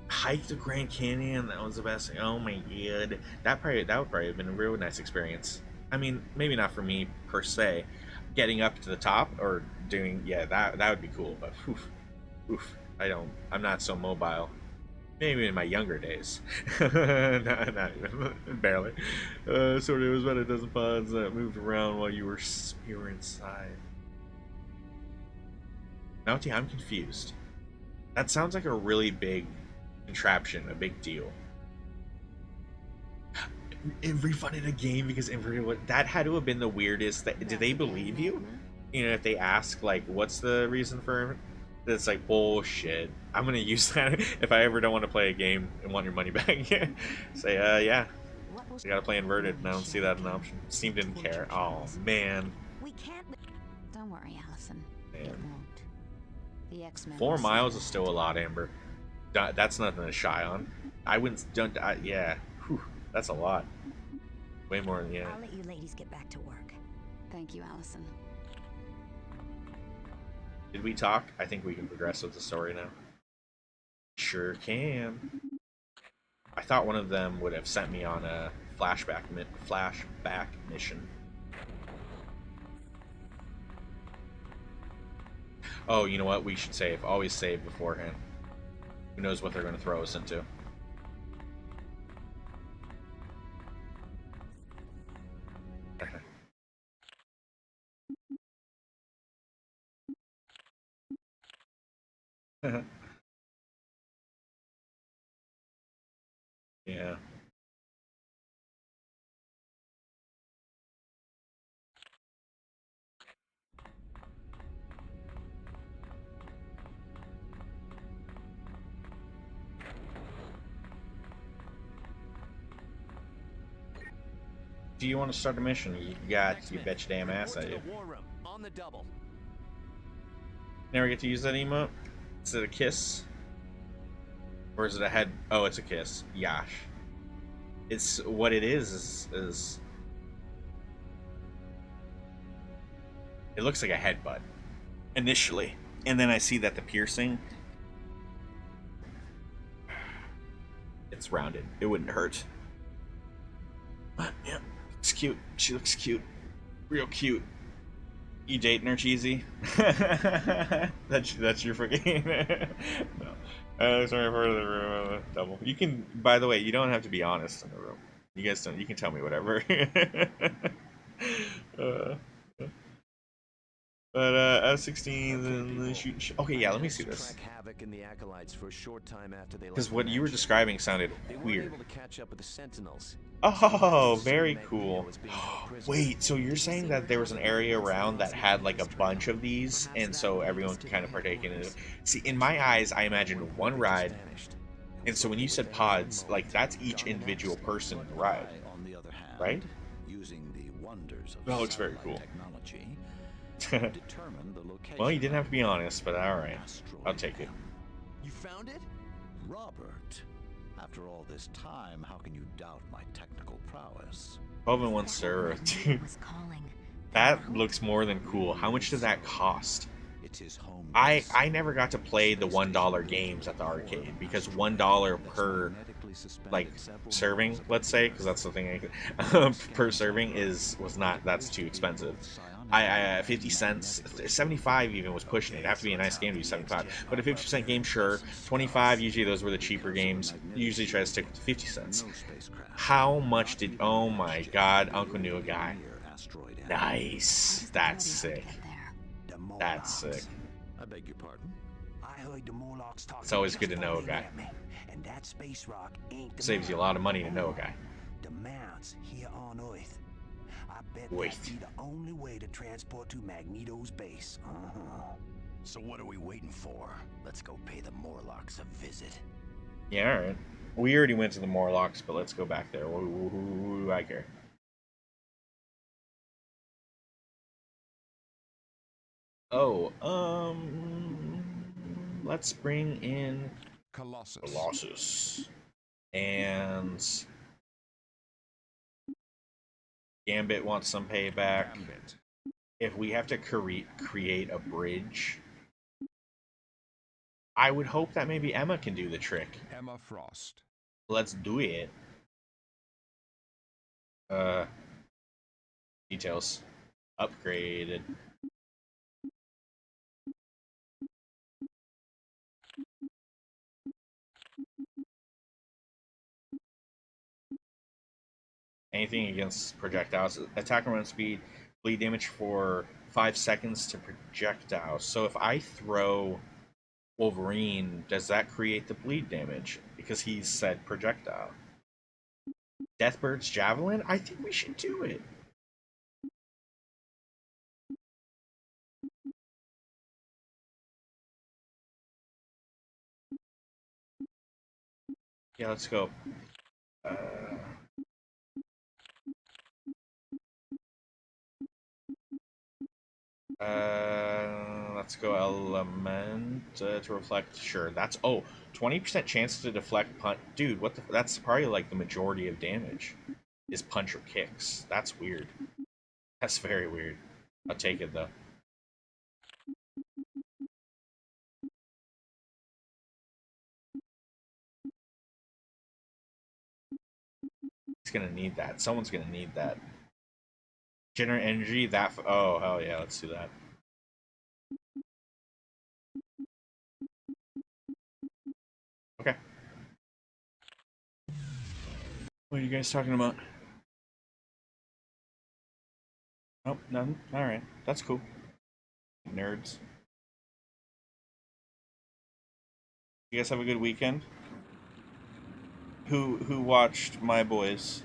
Hike the Grand Canyon. That was the best. Oh my god. That would probably have been a real nice experience. I mean, maybe not for me per se. Getting up to the top or doing that would be cool. But I'm not so mobile. Maybe in my younger days. not even, barely. Sort of, it was about a dozen pods that moved around while you were inside. Mounty, I'm confused. That sounds like a really big contraption, a big deal. It refunded a game because that had to have been the weirdest. Did they believe you? You know, if they ask like, what's the reason for? It's like bullshit. I'm gonna use that if I ever don't want to play a game and want your money back. Say, yeah, you gotta play inverted, and I don't see that an option. Steam didn't care. Oh man. Don't worry, Allison. It won't. The X-Men. 4 miles is still a lot, Amber. That's nothing to shy on. I wouldn't. Yeah. Whew, that's a lot. Way more than I'll let you ladies get back to work. Thank you, Allison. Did we talk? I think we can progress with the story now. Sure can. I thought one of them would have sent me on a flashback mission. Oh, you know what? We should save. Always save beforehand. Who knows what they're going to throw us into. Yeah. Do you want to start a mission? You bet your damn ass at you. War room on the double. Never get to use that emote? Is it a kiss? Or is it a head? Oh, it's a kiss. Yash. It's what it is it looks like a headbutt initially, and then I see that the piercing, it's rounded. It wouldn't hurt. But yeah, it's cute. She looks cute, real cute. You dating her, cheesy? that's your freaking no. Sorry for the room. Double. You can. By the way, you don't have to be honest in the room. You guys don't. You can tell me whatever. But F-16s and the shoot. Okay, yeah. Let me see this. Because what you were describing sounded weird. Oh, very cool. Wait, so you're saying that there was an area around that had like a bunch of these, and so everyone could kind of partake in it? See, in my eyes, I imagined one ride, and so when you said pods, like that's each individual person in the ride, right? That looks very cool. Well, you didn't have to be honest, but alright. I'll take it. You found it? Robert, after all this time, how can you doubt my technical prowess? 12 in one server, dude. That looks more than cool. How much did that cost? I never got to play the $1 games at the arcade because $1 per like serving, let's say, because that's the thing per serving that's too expensive. I 50 cents, 75 even was pushing it. It'd have to be a nice game to be 75. But a 50% game, sure. 25, usually those were the cheaper games. Usually try to stick with 50 cents. How much did, oh my god, Uncle knew a guy. Nice. That's sick. That's sick. I beg your pardon? I heard the Morlocks talking. It's always good to know a guy. And that space rock ain't Saves you a lot of money to know a guy. The mounts here on Earth. I bet Wait. that'd be the only way to transport to Magneto's base. So what are we waiting for? Let's go pay the Morlocks a visit. Yeah, alright. We already went to the Morlocks, but let's go back there. Who do I care? Oh, let's bring in Colossus. And Gambit wants some payback. If we have to create a bridge, I would hope that maybe Emma can do the trick. Emma Frost. Let's do it. Details. Upgraded. Anything against projectiles. Attack and run speed. Bleed damage for 5 seconds to projectiles. So if I throw Wolverine, does that create the bleed damage? Because he said projectile. Deathbird's Javelin? I think we should do it. Yeah, let's go. Let's go element to reflect. Sure, that's 20% chance to deflect punch. Dude, what the? That's probably like the majority of damage is punch or kicks. That's weird. That's very weird. I'll take it though. He's gonna need that. Someone's gonna need that. Generate energy. Oh hell yeah, let's do that. Okay. What are you guys talking about? Nope, none. Alright, that's cool. Nerds. You guys have a good weekend? Who watched My Boys?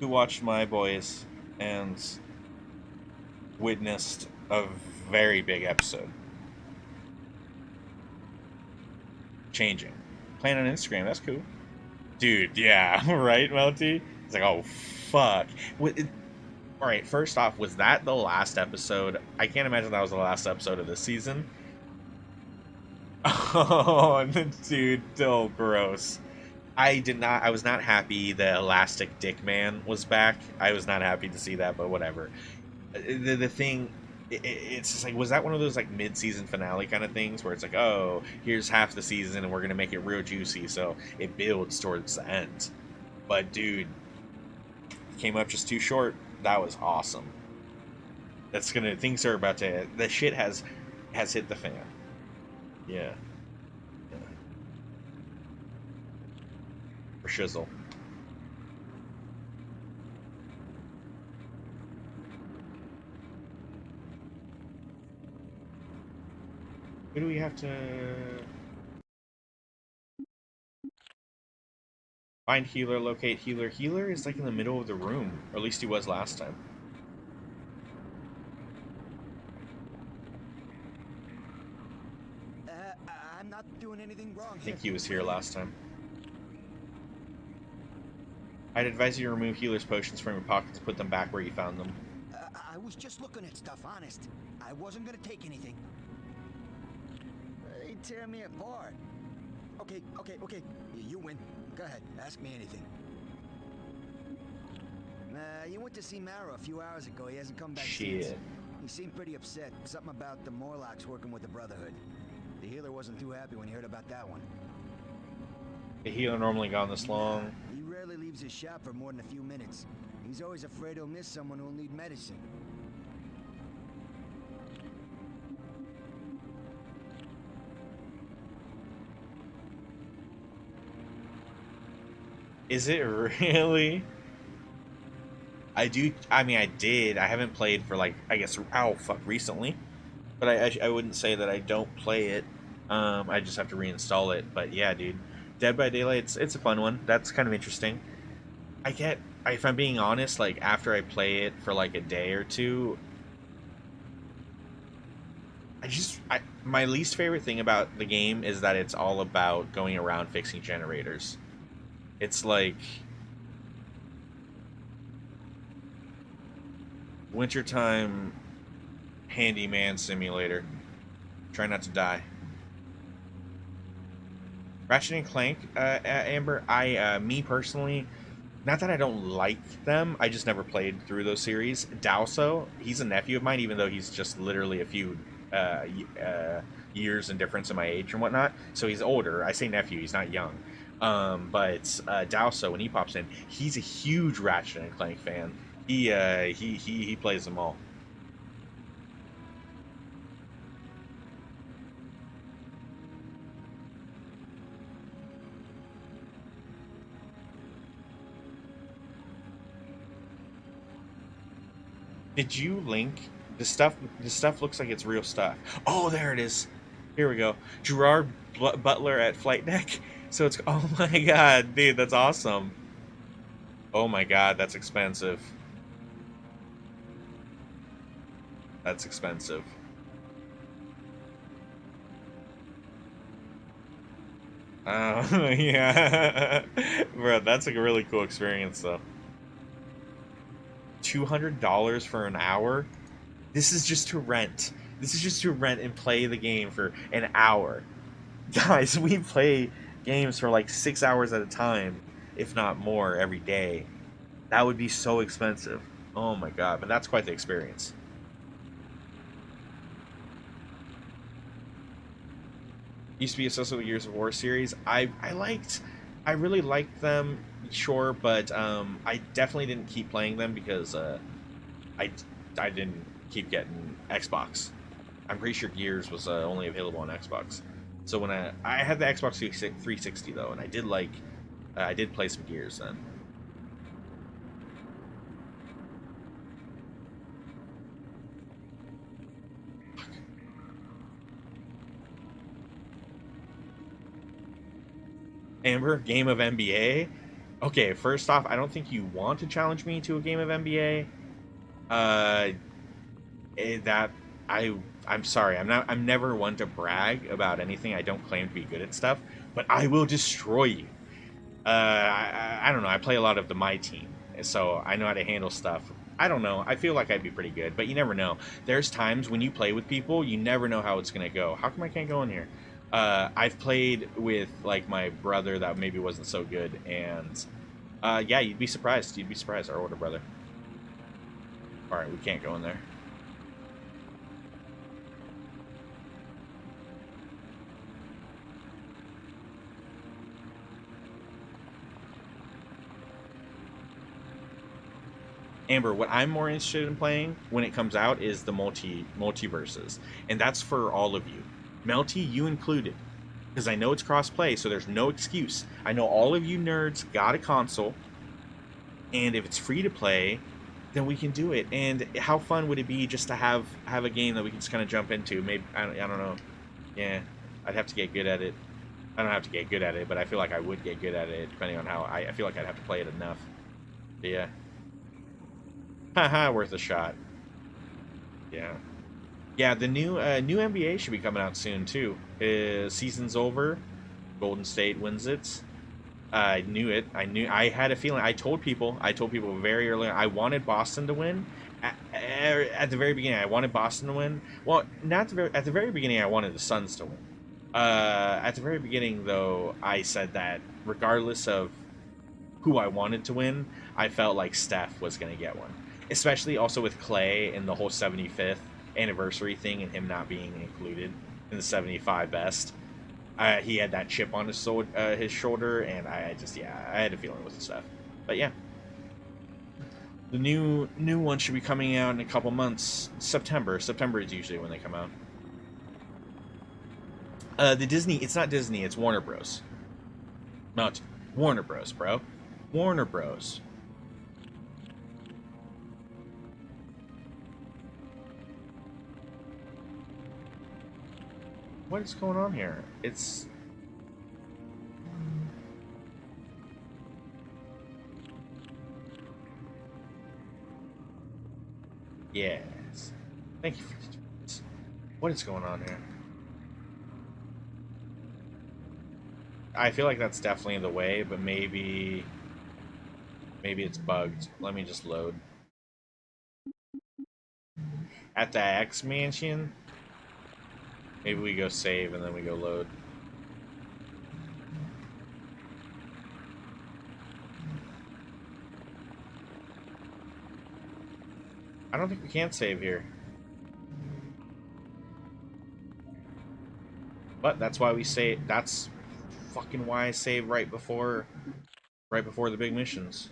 Who watched My Boys and witnessed a very big episode? Changing. Playing on Instagram, that's cool. Dude, yeah, right, Melty? It's like, oh, fuck. Alright, first off, was that the last episode? I can't imagine that was the last episode of this season. Oh, dude, so gross. I was not happy the Elastic Dick Man was back. I was not happy to see that, but whatever. The thing, it's just like, was that one of those like mid-season finale kind of things where it's like, oh, here's half the season and we're gonna make it real juicy, so it builds towards the end. But dude, came up just too short. That was awesome. Things are about to, the shit has hit the fan. Yeah. For shizzle. Who do we have to find healer, locate healer? Healer is like in the middle of the room, or at least he was last time. I'm not doing anything wrong. I think he was here last time. I'd advise you to remove healer's potions from your pockets, put them back where you found them. I was just looking at stuff, honest. I wasn't gonna take anything. They tear me apart. Okay. You win. Go ahead, ask me anything. You went to see Mara a few hours ago. He hasn't come back since. He seemed pretty upset. Something about the Morlocks working with the Brotherhood. The healer wasn't too happy when he heard about that one. The healer normally gone this long. He rarely leaves his shop for more than a few minutes. He's always afraid he'll miss someone who'll need medicine. Is it really? I did. I haven't played for like, I guess, recently. But I wouldn't say that I don't play it. I just have to reinstall it. But yeah, dude. Dead by Daylight, it's a fun one. That's kind of interesting. If I'm being honest, like, after I play it for like a day or two, my least favorite thing about the game is that it's all about going around fixing generators. It's like wintertime handyman simulator. Try not to die. Ratchet and Clank, Amber, me personally, not that I don't like them, I just never played through those series. Dowso, he's a nephew of mine, even though he's just literally a few years in difference in my age and whatnot. So he's older. I say nephew, he's not young. But Dowso, when he pops in, he's a huge Ratchet and Clank fan. He plays them all. Did you link the stuff? The stuff looks like it's real stuff. Oh, there it is. Here we go. Gerard Butler at Flight Deck. So it's, oh my god, dude, that's awesome. Oh my god, that's expensive. That's expensive. Oh, yeah. Bro, that's a really cool experience, though. $200 for an hour? This is just to rent. This is just to rent and play the game for an hour. Guys, we play games for like 6 hours at a time, if not more, every day. That would be so expensive. Oh my god, but that's quite the experience. Used to be associated with Gears of War series. I really liked them, sure, but I definitely didn't keep playing them because I didn't keep getting Xbox. I'm pretty sure Gears was only available on Xbox. So when I had the Xbox 360 though, and I did play some Gears then. Amber, game of NBA. Okay, first off, I don't think you want to challenge me to a game of NBA. That I'm sorry. I'm never one to brag about anything. I don't claim to be good at stuff, but I will destroy you. I don't know. I play a lot of my team, so I know how to handle stuff. I don't know. I feel like I'd be pretty good, but you never know. There's times when you play with people, you never know how it's gonna go. How come I can't go in here? I've played with like my brother that maybe wasn't so good, and yeah, you'd be surprised. You'd be surprised. Our older brother. All right, we can't go in there. Amber, what I'm more interested in playing when it comes out is the multiverses, and that's for all of you, Melty, you included, because I know it's cross-play, so there's no excuse. I know all of you nerds got a console, and if it's free to play, then we can do it. And how fun would it be just to have a game that we can just kind of jump into? Maybe I don't know. Yeah, I'd have to get good at it. I don't have to get good at it, but I feel like I would get good at it depending on how I feel like I'd have to play it enough. But yeah. Haha, worth a shot. Yeah. Yeah, the new NBA should be coming out soon, too. Season's over. Golden State wins it. I knew it. I had a feeling. I told people very early on, I wanted Boston to win. At the very beginning, I wanted Boston to win. Well, not at the very beginning, I wanted the Suns to win. At the very beginning, though, I said that regardless of who I wanted to win, I felt like Steph was going to get one. Especially also with Clay and the whole 75th anniversary thing and him not being included in the 75 best. He had that chip on his shoulder, and I had a feeling with stuff. But yeah, the new one should be coming out in a couple months. September is usually when they come out. The Disney, it's not Disney, it's Warner Bros. Not Warner Bros, bro. Warner Bros. What is going on here? It's... Yes. Thank you for the... What is going on here? I feel like that's definitely the way, but maybe it's bugged. Let me just load. At the X Mansion? Maybe we go save and then we go load. I don't think we can save here. But that's why we save. That's fucking why I save right before the big missions.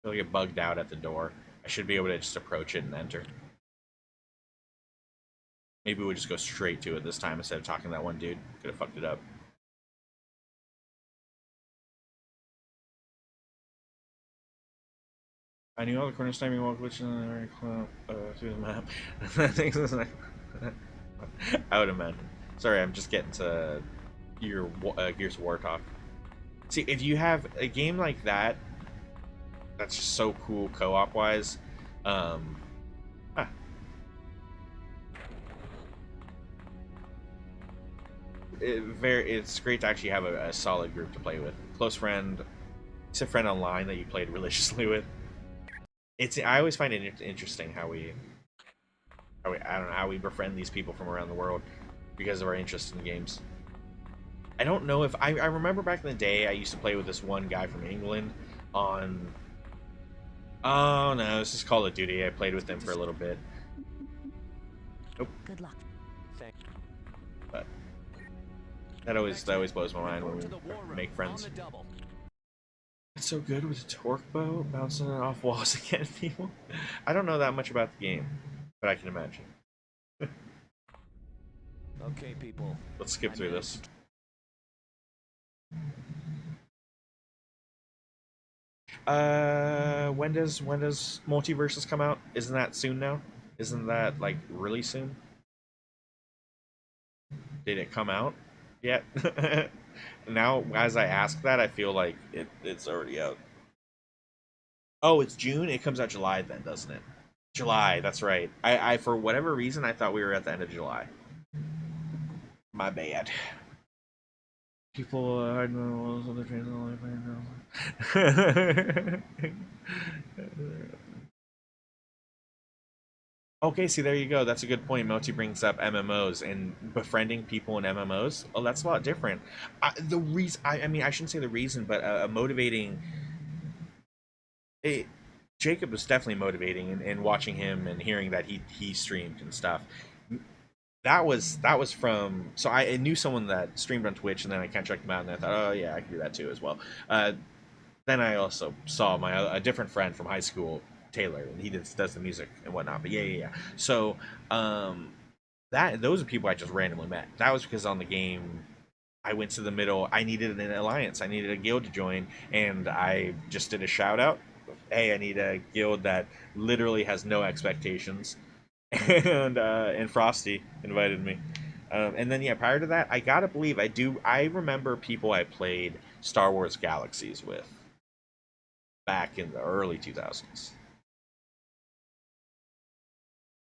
I'll get bugged out at the door. I should be able to just approach it and enter. Maybe we'll just go straight to it this time instead of talking to that one dude. Could have fucked it up. I knew all the corner sniping while glitching through the map. I would imagine. Sorry, I'm just getting to your Gears of War talk. See, if you have a game like that, that's just so cool co-op wise. It's great to actually have a solid group to play with. Close friend, it's a friend online that you played religiously with. I always find it interesting how we I don't know how we befriend these people from around the world because of our interest in games. I don't know if I remember back in the day I used to play with this one guy from England on. Oh no, this is Call of Duty. I played with him for a little bit. Nope. Good luck. Thank you. But that always blows my mind when we make friends. It's so good with a torque bow bouncing off walls against people. I don't know that much about the game, but I can imagine. Okay, people. Let's skip through this. When does Multiverses come out? Isn't that soon now? Isn't that like really soon? Did it come out yet. Now, as I ask that, I feel like it's already out. Oh, it's June. It comes out July then, doesn't it? July. That's right. I for whatever reason I thought we were at the end of July. My bad. People hide in the walls of the trains and Okay, see, there you go. That's a good point. Moti brings up MMOs and befriending people in MMOs. Oh, that's a lot different. The reason, I mean, I shouldn't say the reason, but a motivating. It, Jacob was definitely motivating, and watching him and hearing that he streamed and stuff. That was from. So I knew someone that streamed on Twitch, and then I kind of checked them out, and I thought, oh yeah, I can do that too as well. Then I also saw a different friend from high school, Taylor, and he does the music and whatnot. But yeah. So that those are people I just randomly met. That was because on the game I went to the middle. I needed an alliance. I needed a guild to join, and I just did a shout out. Hey, I need a guild that literally has no expectations, and Frosty invited me. And then yeah, prior to that, I gotta believe I remember people I played Star Wars Galaxies with back in the early 2000s.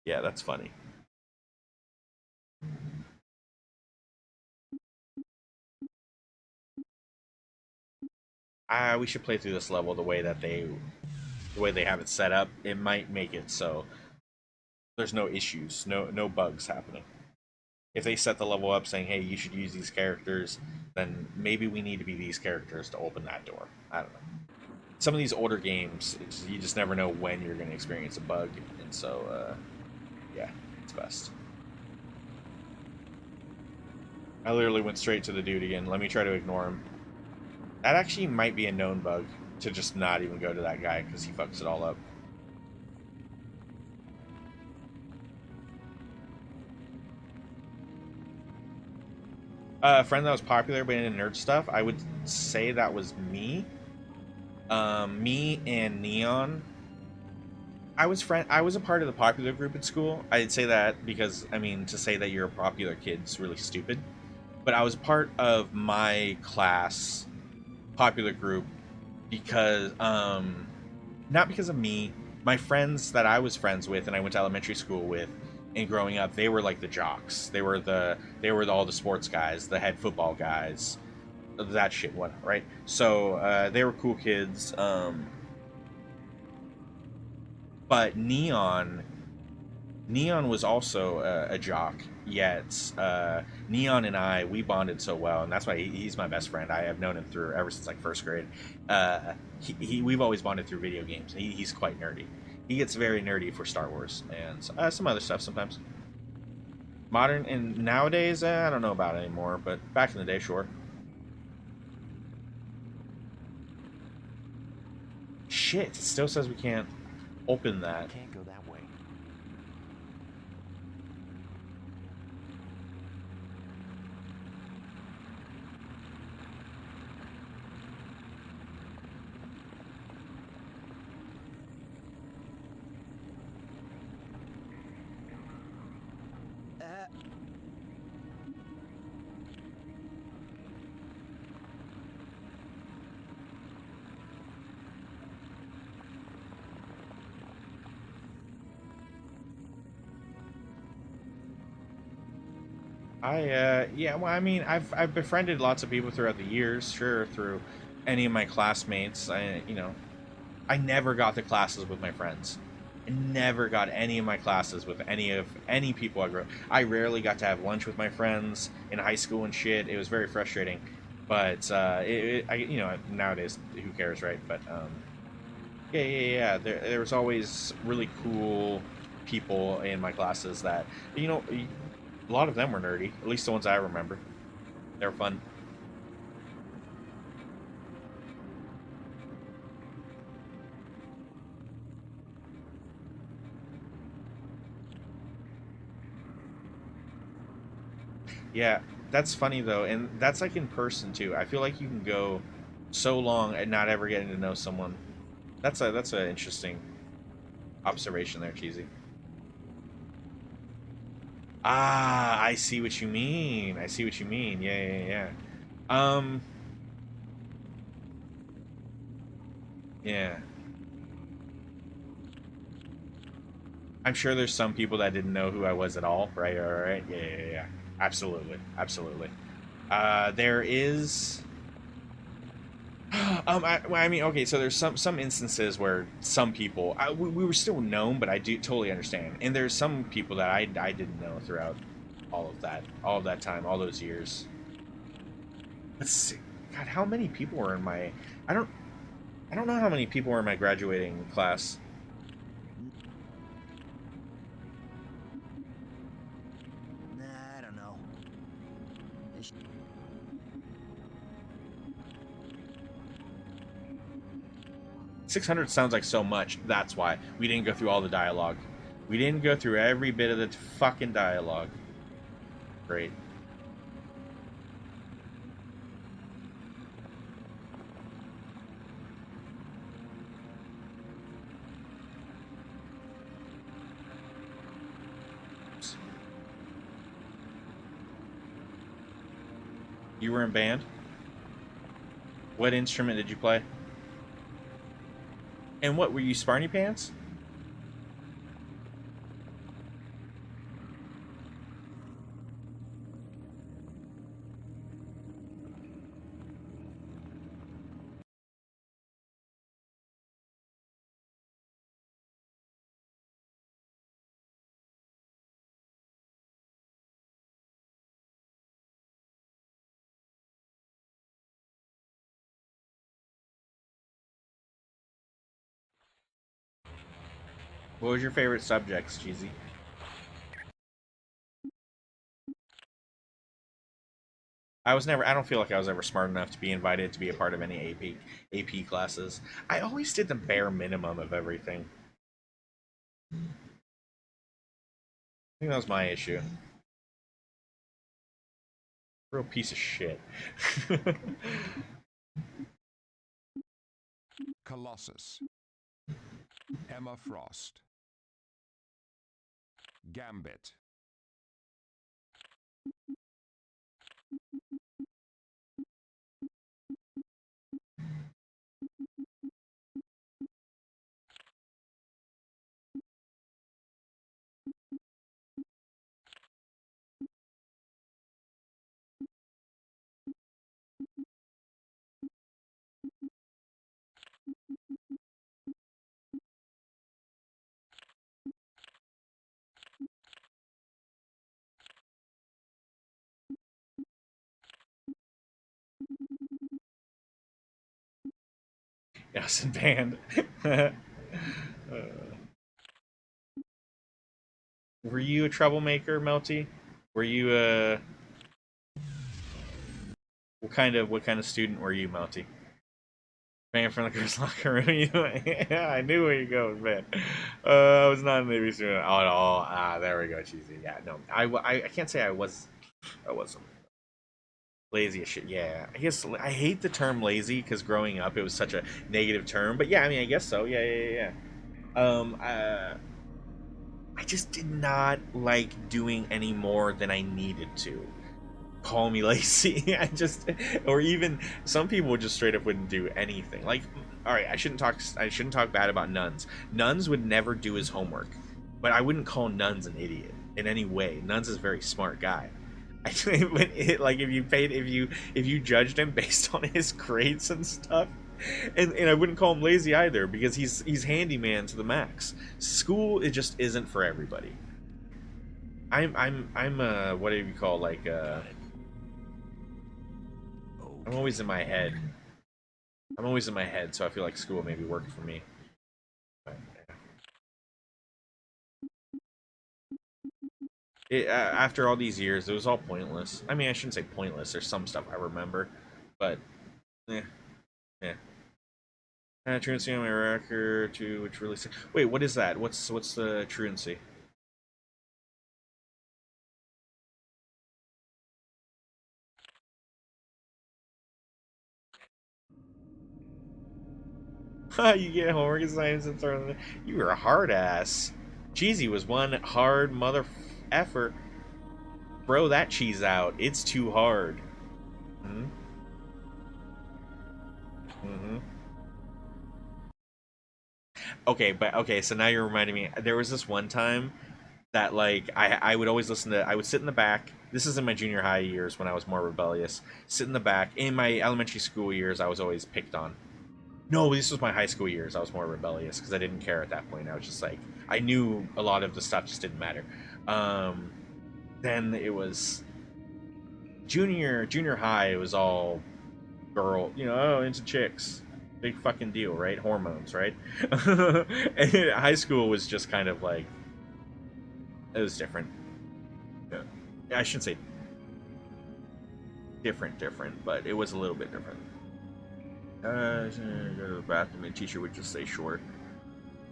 Yeah, that's funny. We should play through this level the way they have it set up. It might make it so there's no issues, no bugs happening. If they set the level up saying, "Hey, you should use these characters," then maybe we need to be these characters to open that door. I don't know. Some of these older games, you just never know when you're going to experience a bug, and so yeah, it's best. I literally went straight to the dude again. Let me try to ignore him. That actually might be a known bug, to just not even go to that guy because he fucks it all up. A friend that was popular but in nerd stuff, I would say that was me. Me and Neon. I was a part of the popular group at school. I'd say that because, I mean, to say that you're a popular kid is really stupid. But I was part of my class popular group because not because of me. My friends that I was friends with and I went to elementary school with and growing up, they were like the jocks. They were all the sports guys, the head football guys, that shit, what, right? So they were cool kids. But Neon was also a jock. Yet Neon and we bonded so well, and that's why he's my best friend. I have known him through ever since like first grade. We've always bonded through video games. He's quite nerdy. He gets very nerdy for Star Wars and some other stuff sometimes. Modern and nowadays, I don't know about it anymore, but back in the day, sure. Shit, it still says we can't open that. Can't go that way. Yeah, well, I mean, I've befriended lots of people throughout the years, sure, through any of my classmates. I never got to classes with my friends. I never got any of my classes with any people I grew up. I rarely got to have lunch with my friends in high school and shit. It was very frustrating. But nowadays, who cares, right? But yeah. There was always really cool people in my classes that a lot of them were nerdy. At least the ones I remember. They were fun. Yeah, that's funny though, and that's like in person too. I feel like you can go so long and not ever getting to know someone. That's a interesting observation there, Cheesy. Ah, I see what you mean. I see what you mean. Yeah, yeah, yeah. Yeah. I'm sure there's some people that didn't know who I was at all, right? All right. Yeah, yeah, yeah. Absolutely. Absolutely. There is I mean, okay, so there's some instances where some people we were still known, but I do totally understand. And there's some people that I didn't know throughout all of that time, all those years. Let's see. God, how many people were in my I don't know how many people were in my graduating class. Nah, I don't know. 600 sounds like so much. That's why we didn't go through all the dialogue. We didn't go through every bit of the fucking dialogue. Great. You were in band? What instrument did you play? And what, were you Sparny Pants? What was your favorite subjects, Cheesy? I don't feel like I was ever smart enough to be invited to be a part of any AP classes. I always did the bare minimum of everything. I think that was my issue. Real piece of shit. Colossus. Emma Frost. Gambit. Yes, in band. Were you a troublemaker, Melty? Were you what kind of student were you, Melty? Man from the girls' locker room. Yeah, I knew where you go, man. I was not a Navy student at all. Ah, there we go, cheesy. Yeah, no, I can't say I wasn't lazy as shit. Yeah, I guess I hate the term lazy because growing up it was such a negative term. But yeah, I mean, I guess so. Yeah, yeah, yeah. I just did not like doing any more than I needed to. Call me lazy. Or even some people just straight up wouldn't do anything. Like, all right, I shouldn't talk bad about Nuns. Nuns would never do his homework, but I wouldn't call Nuns an idiot in any way. Nuns is a very smart guy. Like if you judged him based on his grades and stuff, and I wouldn't call him lazy either because he's handyman to the max. School, it just isn't for everybody. I'm what do you call, like I'm always in my head. So I feel like school maybe worked for me. But, after all these years, it was all pointless. I mean, I shouldn't say pointless. There's some stuff I remember, but yeah. Truancy on my record to which really. Wait, what is that? What's the truancy? You get homework assignments and throw. You were a hard ass. Cheesy was one hard mother effer. throw that cheese out. It's too hard. Hmm? Mm-hmm. Okay, so now you're reminding me. There was this one time that, like, I would always listen to, I would sit in the back. This is in my junior high years when I was more rebellious. Sit in the back. In my elementary school years, I was always picked on. No, this was my high school years. I was more rebellious because I didn't care at that point. I was just like, I knew a lot of the stuff just didn't matter. Then it was junior high. It was all girl, oh, into chicks. Big fucking deal, right? Hormones, right? And high school was just kind of like, it was different. Yeah. I shouldn't say different, but it was a little bit different. Go to the bathroom, and teacher would just say short.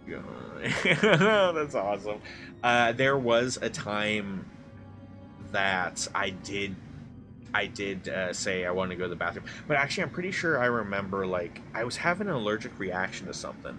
That's awesome. There was a time that I did say I wanted to go to the bathroom, but actually I'm pretty sure I remember, like, I was having an allergic reaction to something,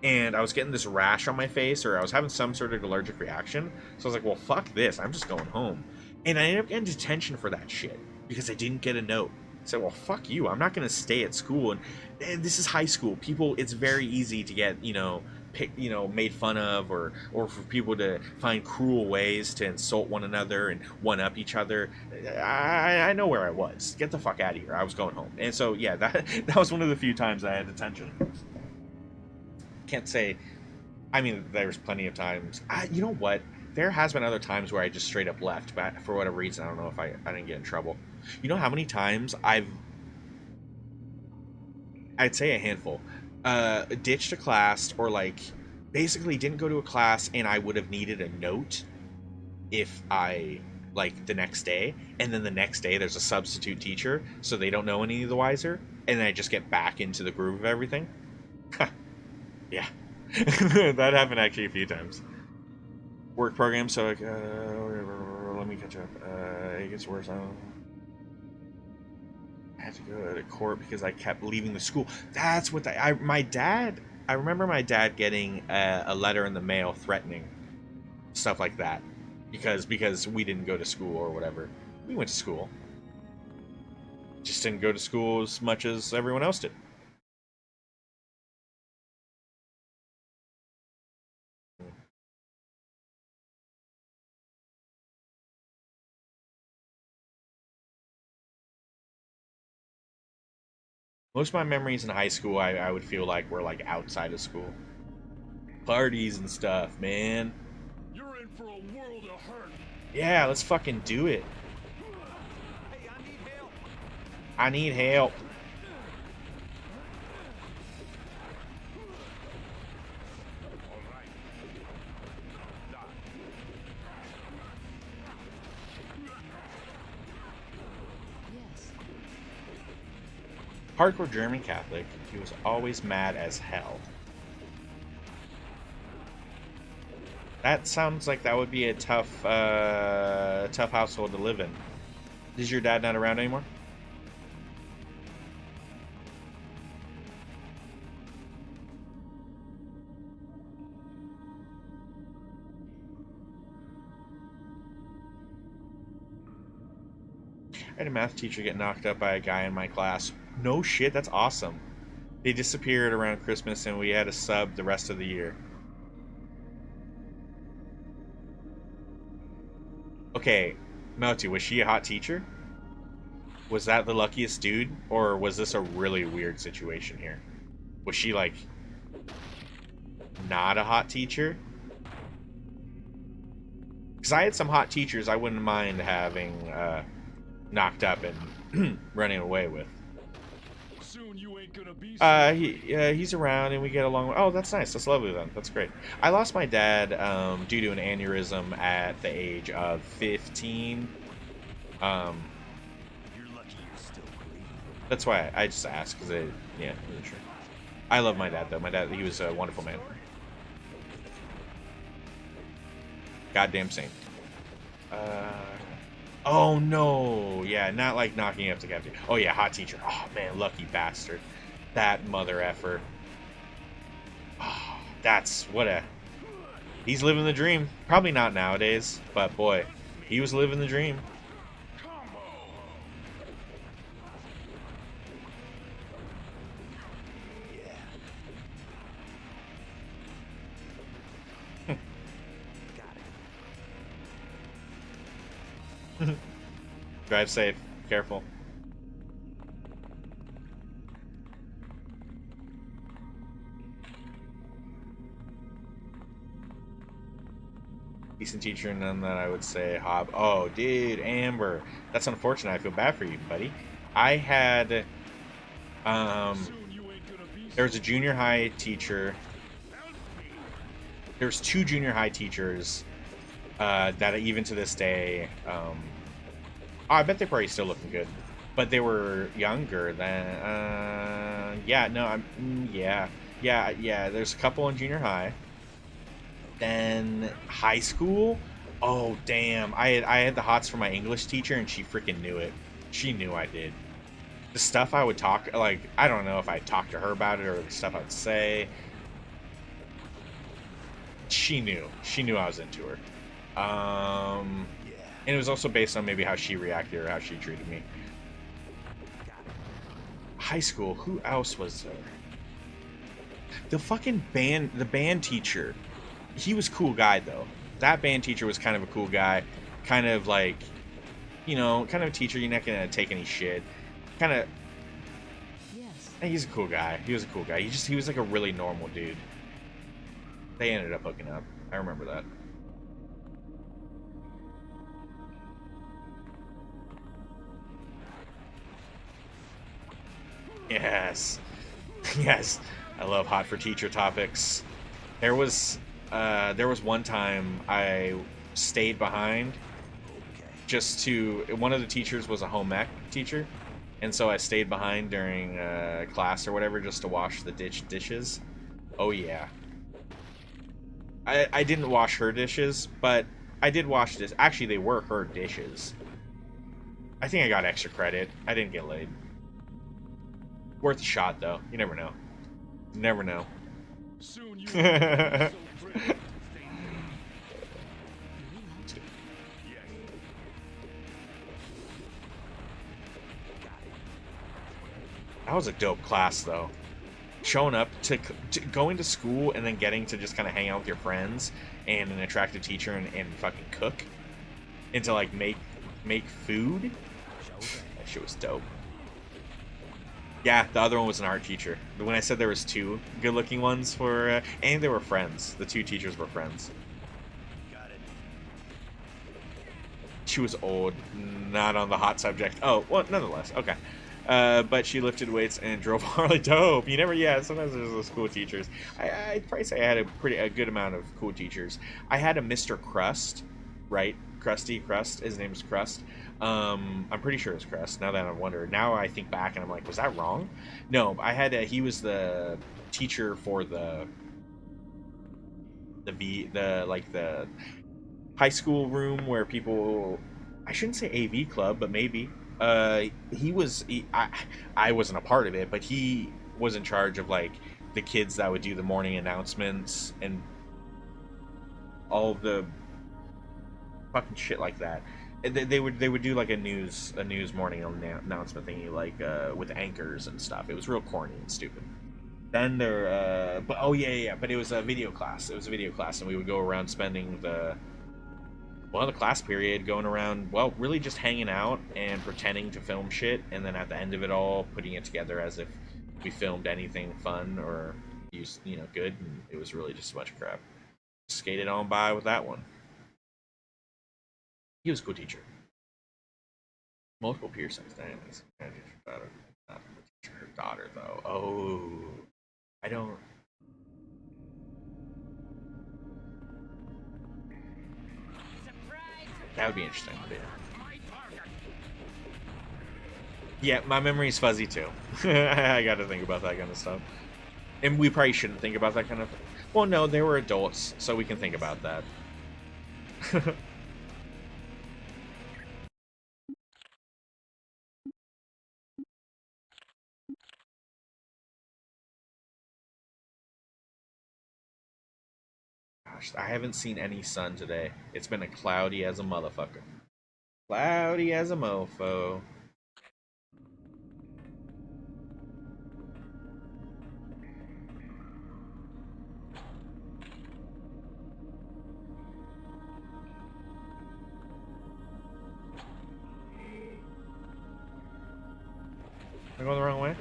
and I was getting this rash on my face, or I was having some sort of allergic reaction. So I was like, well, fuck this, I'm just going home. And I ended up getting detention for that shit because I didn't get a note. I said, well, fuck you, I'm not going to stay at school. And this is high school. People, it's very easy to get, made fun of, or for people to find cruel ways to insult one another and one-up each other. I know where I was. Get the fuck out of here. I was going home. And so, yeah, that was one of the few times I had detention. Can't say, I mean, there's plenty of times. You know what? There has been other times where I just straight up left, but for whatever reason, I don't know if I didn't get in trouble. You know how many times I'd say a handful, ditched a class, or like basically didn't go to a class, and I would have needed a note if I, like, the next day, and then the next day there's a substitute teacher, so they don't know any the wiser, and then I just get back into the groove of everything. Yeah. That happened actually a few times. Work program, so like, let me catch up. It gets worse. I had to go to court because I kept leaving the school. That's what my dad. I remember my dad getting a letter in the mail threatening stuff like that because we didn't go to school or whatever. We went to school, just didn't go to school as much as everyone else did. Most of my memories in high school, I would feel like, were like outside of school. Parties and stuff, man. You're in for a world of hurt. Yeah, let's fucking do it. Hey, I need help. I need help. All right. Die. Yes. Hardcore German Catholic, he was always mad as hell. That sounds like that would be a tough household to live in. Is your dad not around anymore? I had a math teacher get knocked up by a guy in my class. No shit, that's awesome. They disappeared around Christmas and we had a sub the rest of the year. Okay, Melty, was she a hot teacher? Was that the luckiest dude? Or was this a really weird situation here? Was she, like, not a hot teacher? Because I had some hot teachers I wouldn't mind having knocked up and running away with. Soon you ain't gonna be he's around and we get along. Oh, that's nice. That's lovely then. That's great. I lost my dad due to an aneurysm at the age of 15. You're lucky you're still breathing. That's why I just asked, because yeah, sure. I love my dad though. My dad, he was a wonderful man. Goddamn saint. Oh no, yeah, not like knocking you up to captain. Oh yeah, hot teacher. Oh man, lucky bastard. That mother effer. Oh, that's what a. He's living the dream. Probably not nowadays, but boy, He was living the dream. Drive safe. Careful. Decent teacher, none that I would say Hob. Oh, dude, Amber. That's unfortunate. I feel bad for you, buddy. I had, there was a junior high teacher. There's 2 junior high teachers that even to this day, I bet they're probably still looking good, but they were younger than, yeah, no, yeah, there's a couple in junior high. Then high school, oh damn, I had the hots for my English teacher, and she freaking knew it. She knew I did. The stuff I would talk, like, I don't know if I talked to her about it or the stuff I'd say. She knew I was into her. And it was also based on maybe how she reacted or how she treated me. High school, who else was there? The fucking band teacher. He was a cool guy, though. That band teacher was kind of a cool guy. Kind of like, you know, kind of a teacher. You're not going to take any shit. Kind of... Yes. He's a cool guy. He was a cool guy. He was like a really normal dude. They ended up hooking up. I remember that. Yes. Yes. I love hot for teacher topics. There was one time I stayed behind just to... One of the teachers was a home ec teacher, and so I stayed behind during class or whatever just to wash the dishes. Oh yeah. I didn't wash her dishes, but I did wash this. Actually, they were her dishes. I think I got extra credit. I didn't get laid. Worth a shot, though. You never know. You never know. Soon you That was a dope class, though. Showing up to going to school and then getting to just kind of hang out with your friends and an attractive teacher and fucking cook and to like make food. That shit was dope. Yeah, the other one was an art teacher. When I said there was 2 good-looking ones for, and they were friends. The 2 teachers were friends. Got it. She was old, not on the hot subject. Oh, well, nonetheless, okay. But she lifted weights and drove Harley. Dope. You never, yeah. Sometimes there's those cool teachers. I'd probably say I had a good amount of cool teachers. I had a Mr. Crust, right? Krusty Crust. His name is Crust. I'm pretty sure it's Crust. Now that I wonder. Now I think back and I'm like, was that wrong? No, I had he was the teacher for the high school room where people, I shouldn't say AV club, but maybe. I wasn't a part of it, but he was in charge of like the kids that would do the morning announcements and all the fucking shit like that. They would do like a news morning announcement thingy, like with anchors and stuff. It was real corny and stupid. Then but oh yeah, but it was a video class. It was a video class, and we would go around spending the class period going around, well, really just hanging out and pretending to film shit, and then at the end of it all, putting it together as if we filmed anything fun or used, good, and it was really just a bunch of crap. Skated on by with that one. He was a good teacher. Multiple piercings. Damn, he's a teacher daughter. Not the teacher, her daughter, though. Oh, I don't. That would be interesting. Yeah, my memory's fuzzy too. I got to think about that kind of stuff. And we probably shouldn't think about that kind of. Well, no, they were adults, so we can think about that. Gosh, I haven't seen any sun today. It's been a cloudy as a motherfucker. Cloudy as a mofo. Am I going the wrong way?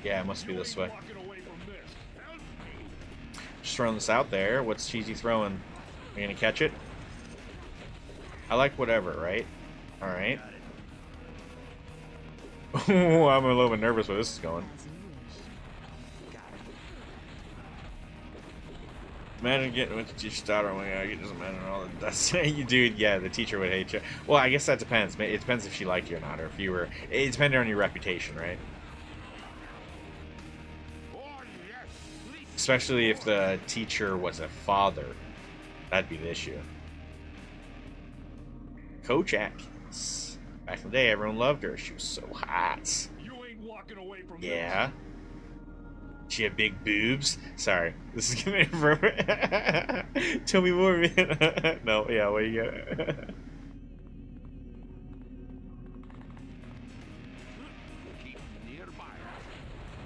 Yeah, it must be this way. Just throwing this out there. What's Cheesy throwing? Are you gonna catch it? I like whatever, right? Alright. I'm a little bit nervous where this is going. Imagine getting with the teacher's daughter. Oh my god, it doesn't matter all that. That's you, dude. Yeah, the teacher would hate you. Well, I guess that depends. It depends if she liked you or not, or if you were. It depended on your reputation, right? Especially if the teacher was a father, that'd be the issue. Coach Atkins. Back in the day, everyone loved her. She was so hot. You ain't walking away from Yeah. She had big boobs. Sorry, this is gonna be Tell me more, man. No, yeah, what do you got?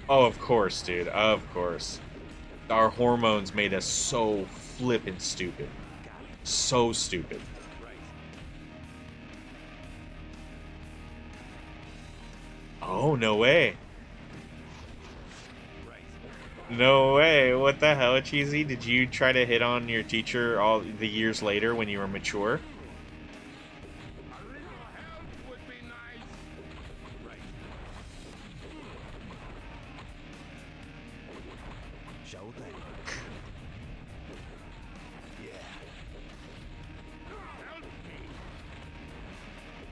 Oh, of course, dude. Of course. Our hormones made us so flippin' stupid. So stupid. Oh, no way. No way. What the hell, Cheesy? Did you try to hit on your teacher all the years later when you were mature?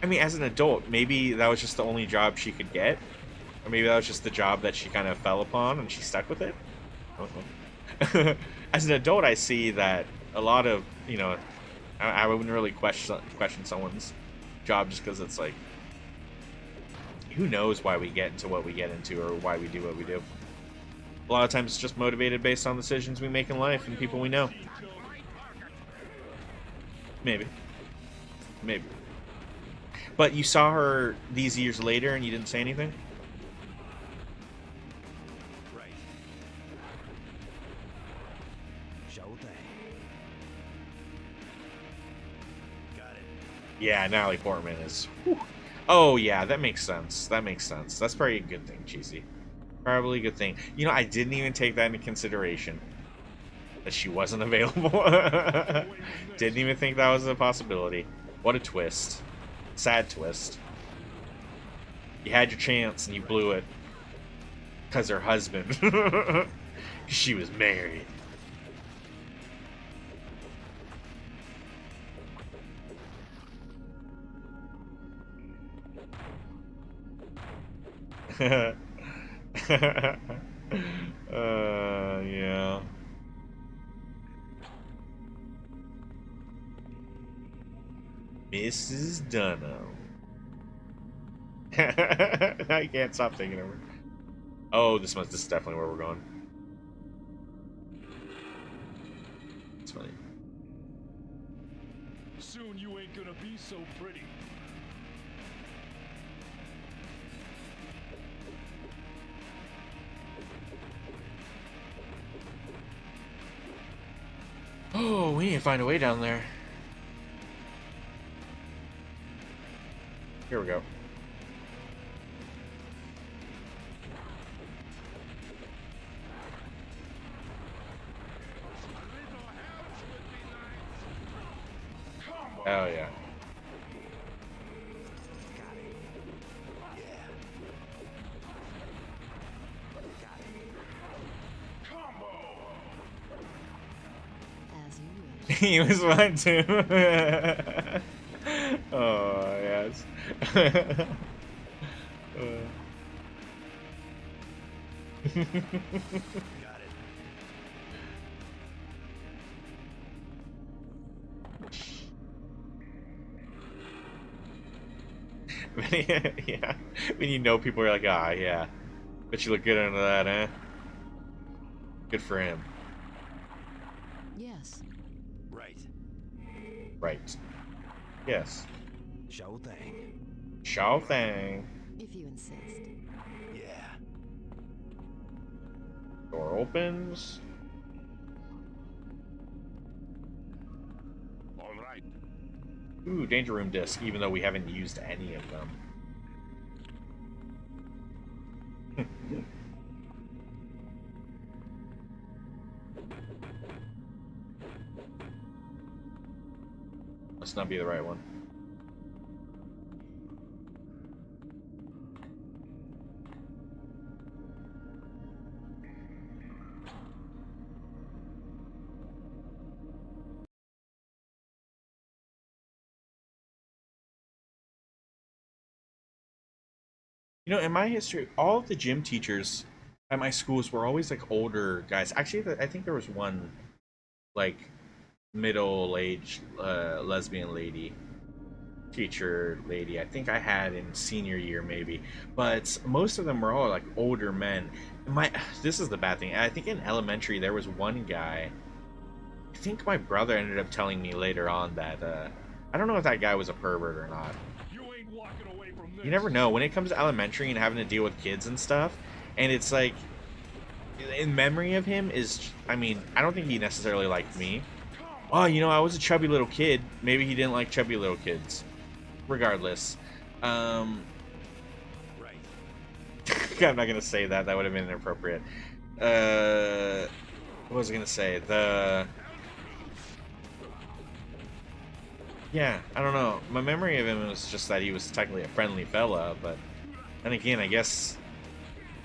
I mean, as an adult, maybe that was just the only job she could get. Or maybe that was just the job that she kind of fell upon and she stuck with it. As an adult, I see that a lot of, you know, I wouldn't really question someone's job just because it's like, who knows why we get into what we get into or why we do what we do. A lot of times it's just motivated based on decisions we make in life and people we know. Maybe. Maybe. But you saw her these years later and you didn't say anything? Right. Got it. Yeah, Natalie Portman is... Whew. Oh, yeah, that makes sense. That makes sense. That's probably a good thing, Cheesy. Probably a good thing. You know, I didn't even take that into consideration. That she wasn't available. Didn't even think that was a possibility. What a twist. Sad twist. You had your chance and you blew it. Because her husband. She was married. Yeah. Mrs. Dunham. I can't stop thinking of her. Oh, this is definitely where we're going. It's funny. Soon you ain't gonna be so pretty. Oh, we need to find a way down there. Here we go. Oh, yeah. As you wish. He was one too. Oh, yes. Yeah. When you know people are like, ah, yeah. Bet you look good under that, eh? Good for him. Yes. Right. Right. Yes. Shao Thang. Shao Thang. If you insist. Yeah. Door opens. All right. Ooh, danger room disc, even though we haven't used any of them. Must not be the right one. You know, in my history, all of the gym teachers at my schools were always like older guys. Actually, I think there was one like middle-aged lesbian lady teacher lady. I think I had in senior year maybe, but most of them were all like older men. This is the bad thing. I think in elementary there was one guy. I think my brother ended up telling me later on that I don't know if that guy was a pervert or not. You never know when it comes to elementary and having to deal with kids and stuff. And it's like, in memory of him is, I mean, I don't think he necessarily liked me. Oh, you know, I was a chubby little kid. Maybe he didn't like chubby little kids. Regardless. Right. I'm not going to say that. That would have been inappropriate. What was I going to say? Yeah, I don't know. My memory of him was just that he was technically a friendly fella, but then again, I guess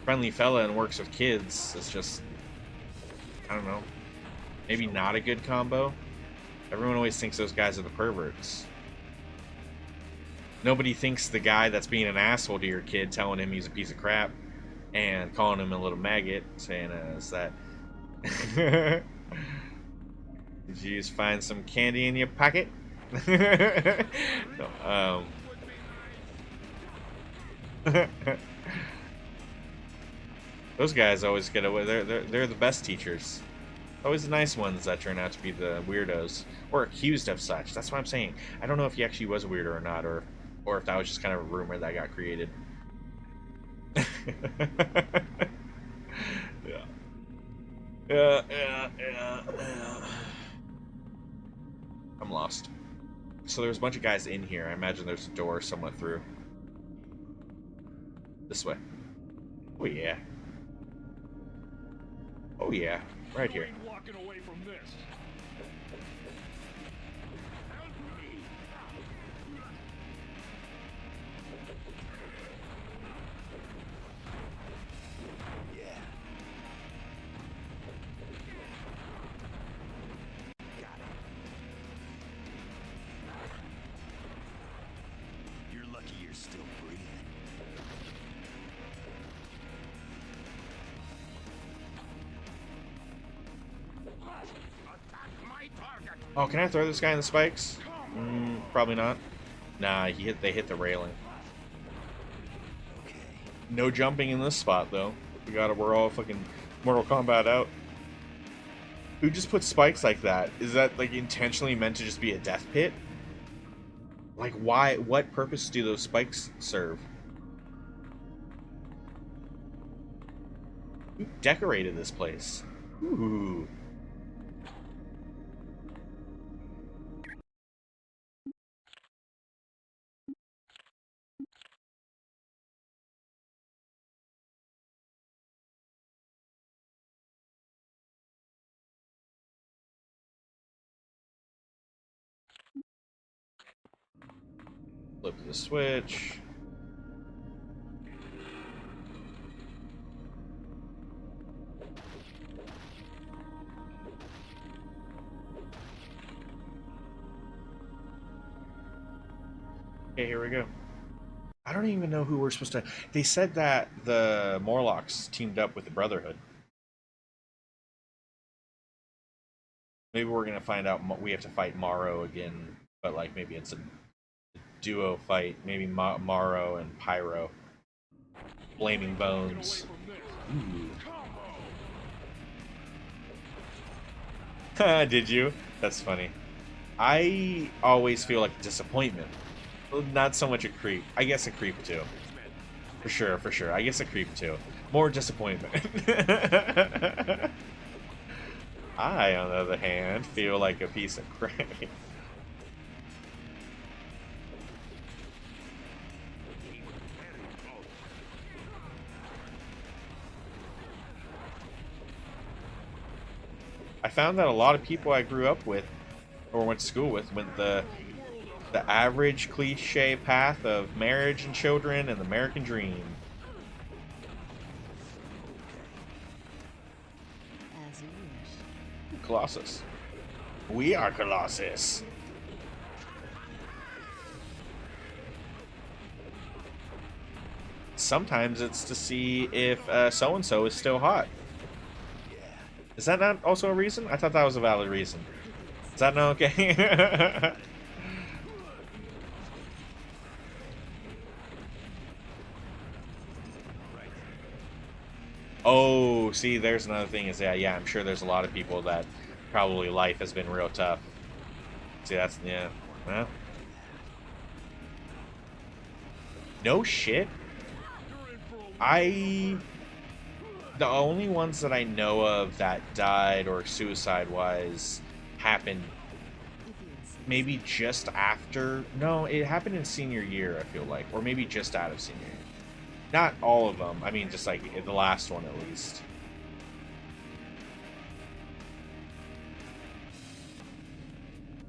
friendly fella and works with kids is just, I don't know, maybe not a good combo. Everyone always thinks those guys are the perverts. Nobody thinks the guy that's being an asshole to your kid, telling him he's a piece of crap, and calling him a little maggot, saying, is that... Did you just find some candy in your pocket? No, those guys always get away. They're the best teachers. Always the nice ones that turn out to be the weirdos or accused of such. That's what I'm saying. I don't know if he actually was a weirdo or not, or if that was just kind of a rumor that got created. Yeah. I'm lost. So there's a bunch of guys in here. I imagine there's a door somewhat through. This way. Oh yeah. Oh yeah. Right here. Still breathing. Oh, can I throw this guy in the spikes? Probably not. Nah, they hit the railing. Okay. No jumping in this spot though. We're all fucking Mortal Kombat out. Who just put spikes like that? Is that like intentionally meant to just be a death pit? Like, why? What purpose do those spikes serve? Who decorated this place? Ooh. Flip the switch. Okay, here we go. I don't even know who we're supposed to... They said that the Morlocks teamed up with the Brotherhood. Maybe we're going to find out we have to fight Morrow again, but like maybe it's a duo fight. Maybe Morrow and Pyro. Flaming Bones. Ooh. Did you? That's funny. I always feel like a disappointment. Not so much a creep. I guess a creep too. For sure, for sure. I guess a creep too. More disappointment. I, on the other hand, feel like a piece of crap. I found that a lot of people I grew up with, or went to school with, went the average cliche path of marriage and children and the American dream. As you wish. Colossus. We are Colossus. Sometimes it's to see if so-and-so is still hot. Is that not also a reason? I thought that was a valid reason. Is that not okay? Oh, see, there's another thing is that, yeah, I'm sure there's a lot of people that probably life has been real tough. See, that's, yeah, well. No shit. The only ones that I know of that died or suicide-wise happened maybe just after, no, it happened in senior year, I feel like, or maybe just out of senior year. Not all of them. I mean, just like the last one at least.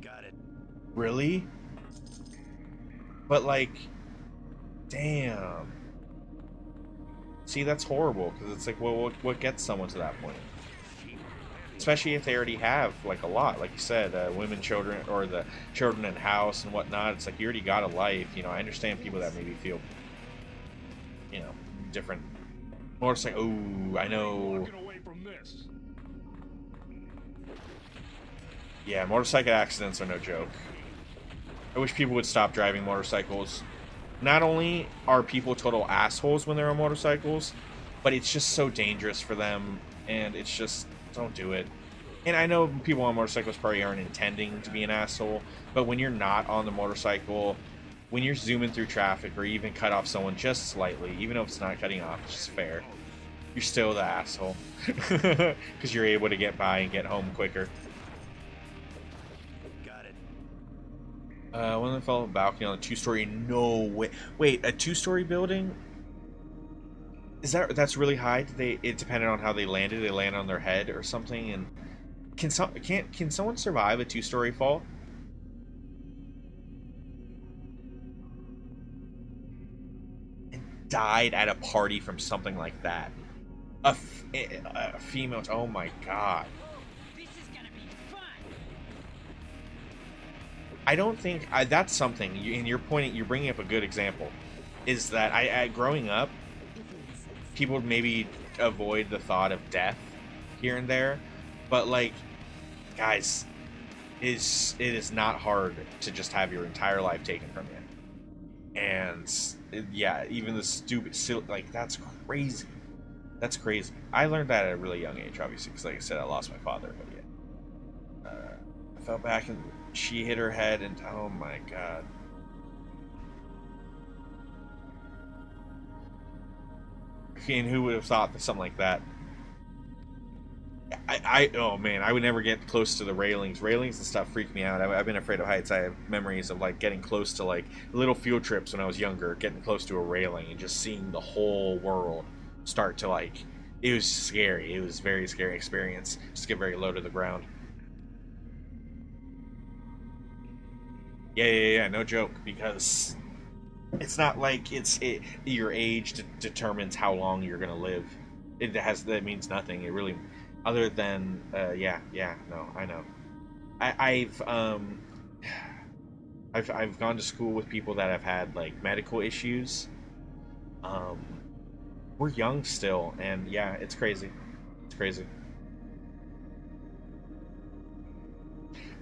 Got it. Really? But like, damn. See, that's horrible because it's like, well, what gets someone to that point? Especially if they already have like a lot, like you said, women, children, or the children in house and whatnot. It's like you already got a life. You know, I understand people that maybe feel, you know, different. More just like, oh, I know. Yeah, motorcycle accidents are no joke. I wish people would stop driving motorcycles. Not only are people total assholes when they're on motorcycles, but it's just so dangerous for them, and it's just, don't do it. And I know people on motorcycles probably aren't intending to be an asshole, but when you're not on the motorcycle, when you're zooming through traffic or even cut off someone just slightly, even if it's not cutting off, it's just fair, you're still the asshole. Because you're able to get by and get home quicker. Got it. One of them fell off a balcony on a two-story. No way. Wait, a two-story building? Is that's really high? It depended on how they landed. They landed on their head or something. And can someone survive a two-story fall? And died at a party from something like that. A female. Oh my god. I don't think that's something. And you're bringing up a good example. Is that I growing up, people would maybe avoid the thought of death here and there, but like, guys, it is not hard to just have your entire life taken from you. And yeah, even the stupid, like, that's crazy. That's crazy. I learned that at a really young age, obviously, because like I said, I lost my father. But yeah, I fell back and she hit her head, and oh my god. And who would have thought that something like that? Oh man, I would never get close to the railings. Railings and stuff freak me out. I've been afraid of heights. I have memories of like getting close to like little field trips when I was younger, getting close to a railing and just seeing the whole world start to like. It was scary. It was a very scary experience. Just get very low to the ground. Yeah. No joke, because it's not like your age determines how long you're gonna live. That means nothing. It really, other than no, I know. I've gone to school with people that have had like medical issues. We're young still, and yeah, it's crazy. It's crazy.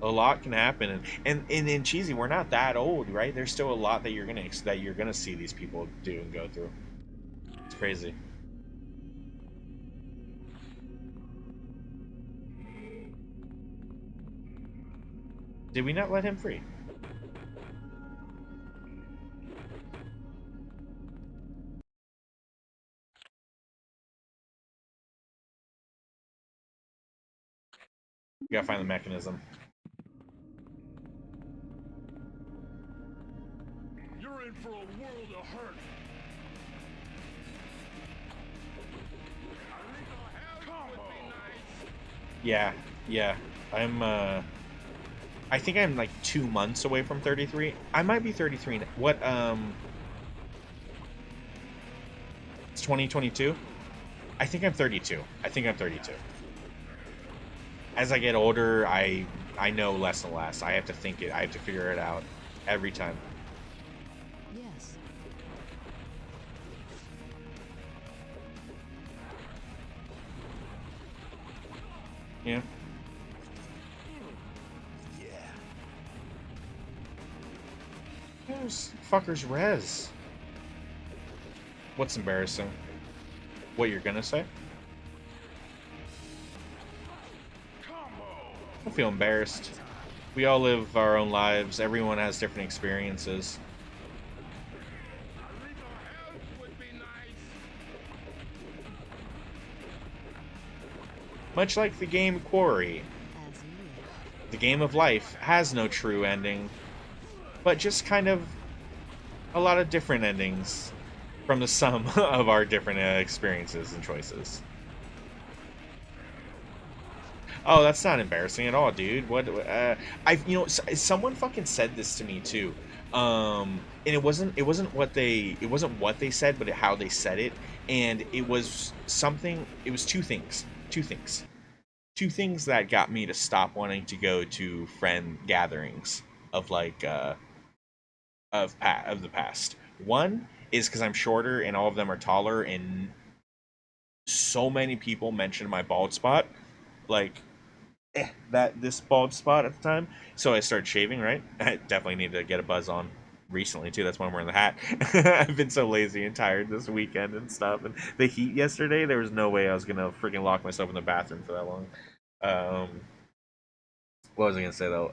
A lot can happen, and in cheesy, we're not that old, right? There's still a lot that you're gonna see these people do and go through. It's crazy. Did we not let him free? We gotta find the mechanism. You're in for a world of hurt. Yeah, yeah. I think I'm like 2 months away from 33. I might be 33. What, it's 2022? I think I'm 32. I think I'm 32. As I get older, I know less and less. I have to think it. I have to figure it out every time. Yes. Yeah. Those fuckers res. What's embarrassing? What you're gonna say? I feel embarrassed. We all live our own lives. Everyone has different experiences. Much like the game Quarry, the game of life has no true ending, but just kind of a lot of different endings from the sum of our different experiences and choices. Oh, that's not embarrassing at all, dude. What? Someone fucking said this to me too, and it wasn't what they said, but how they said it, and it was something. It was two things that got me to stop wanting to go to friend gatherings of like of the past. One is because I'm shorter, and all of them are taller, and so many people mentioned my bald spot, like. This bald spot at the time, so I started shaving. Right, I definitely need to get a buzz on recently too. That's why I'm wearing the hat. I've been so lazy and tired this weekend and stuff, and the heat yesterday, there was no way I was gonna freaking lock myself in the bathroom for that long. What was I gonna say though?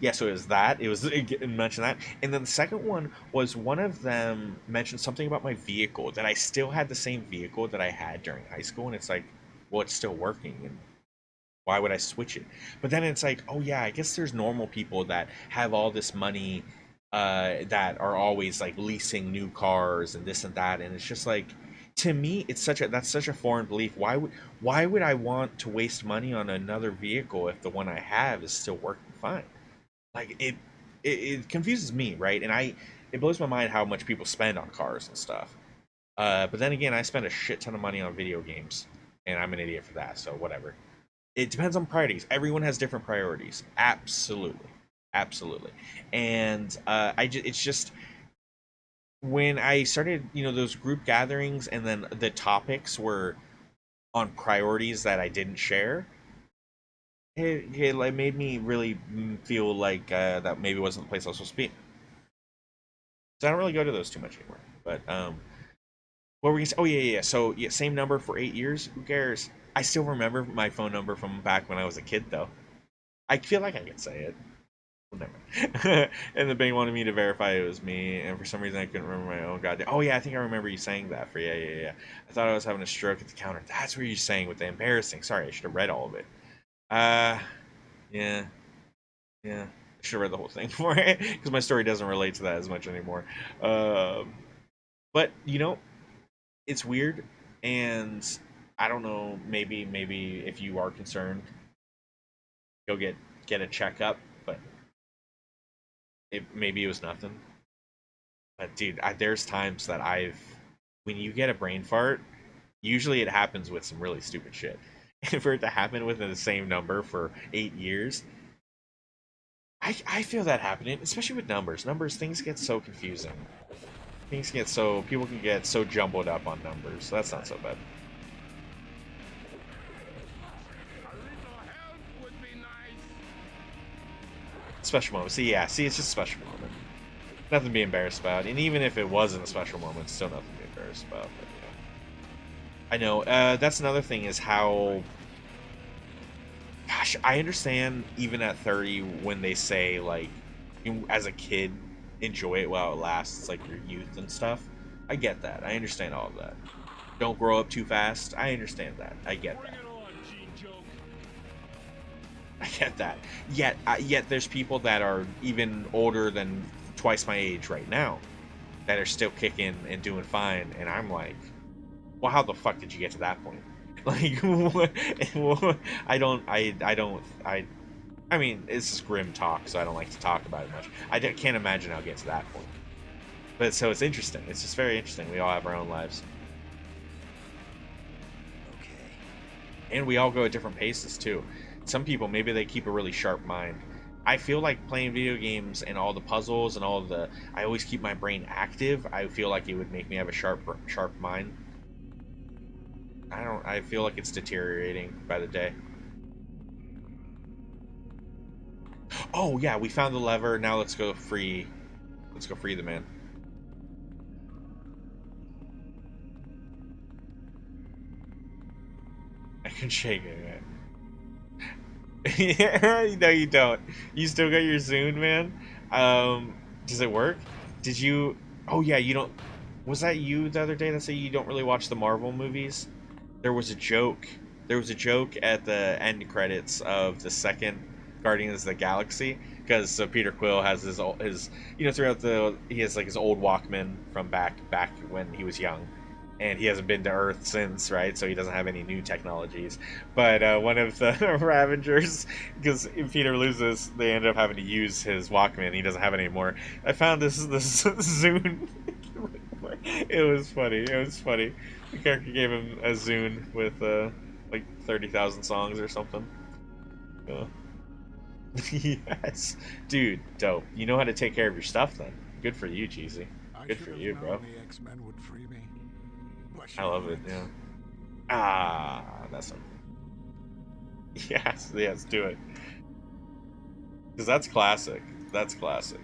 Yeah, so it was that. It was mentioned that, and then the second one was one of them mentioned something about my vehicle, that I still had the same vehicle that I had during high school, and it's like, well, it's still working, and why would I switch it? But then it's like, oh yeah, I guess there's normal people that have all this money, that are always like leasing new cars and this and that, and it's just like, to me, that's such a foreign belief. Why would I want to waste money on another vehicle if the one I have is still working fine? Like it confuses me, right? And it blows my mind how much people spend on cars and stuff. But then again, I spend a shit ton of money on video games, and I'm an idiot for that. So whatever. It depends on priorities. Everyone has different priorities. Absolutely. And it's just when I started, those group gatherings, and then the topics were on priorities that I didn't share, it like made me really feel like that maybe wasn't the place I was supposed to be. So I don't really go to those too much anymore. But what were we gonna say? Oh yeah. So yeah, same number for 8 years. Who cares? I still remember my phone number from back when I was a kid, though. I feel like I can say it. Well, never. And the bank wanted me to verify it was me, and for some reason I couldn't remember my own goddamn. Oh yeah, I think I remember you saying that. Yeah. I thought I was having a stroke at the counter. That's what you're saying with the embarrassing. Sorry, I should have read all of it. Yeah. I should have read the whole thing for it, because my story doesn't relate to that as much anymore. But it's weird, and I don't know, maybe if you are concerned, go get a checkup, but maybe it was nothing. But dude, there's times that when you get a brain fart, usually it happens with some really stupid shit. And for it to happen within the same number for 8 years, I feel that happening, especially with numbers. Things get so confusing. People can get so jumbled up on numbers. So that's not so bad. Special moment. See, it's just a special moment. Nothing to be embarrassed about. And even if it wasn't a special moment, it's still nothing to be embarrassed about. But, yeah. I know. That's another thing, is how... Gosh, I understand even at 30 when they say like, you, as a kid, enjoy it while it lasts, like your youth and stuff. I get that. I understand all of that. Don't grow up too fast. I understand that. I get that. I get that. Yet there's people that are even older than twice my age right now that are still kicking and doing fine, and I'm like, well, how the fuck did you get to that point? Like, I mean, it's just grim talk, so I don't like to talk about it much. Can't imagine I'll get to that point. But so it's interesting. It's just very interesting. We all have our own lives. Okay. And we all go at different paces, too. Some people, maybe they keep a really sharp mind. I feel like playing video games and all the puzzles and all the... I always keep my brain active. I feel like it would make me have a sharp mind. I feel like it's deteriorating by the day. Oh, yeah, we found the lever. Now let's go free the man. I can shake it, man. No, you don't. You still got your Zune, man. Does it work? Did you? Oh yeah, you don't. Was that you the other day that said you don't really watch the Marvel movies? There was a joke. There was a joke at the end credits of the second Guardians of the Galaxy, because so Peter Quill has his throughout he has like his old Walkman from back when he was young. And he hasn't been to Earth since, right? So he doesn't have any new technologies. But one of the Ravengers, because if Peter loses, they end up having to use his Walkman. He doesn't have it anymore. I found this Zune. It was funny. It was funny. The character gave him a Zune with like 30,000 songs or something. Yes, dude, dope. You know how to take care of your stuff, then. Good for you, Cheesy. Good for you, bro. The X-Men would free me. I love it, yeah. Ah, that's something. Yes, do it. Because that's classic. That's classic.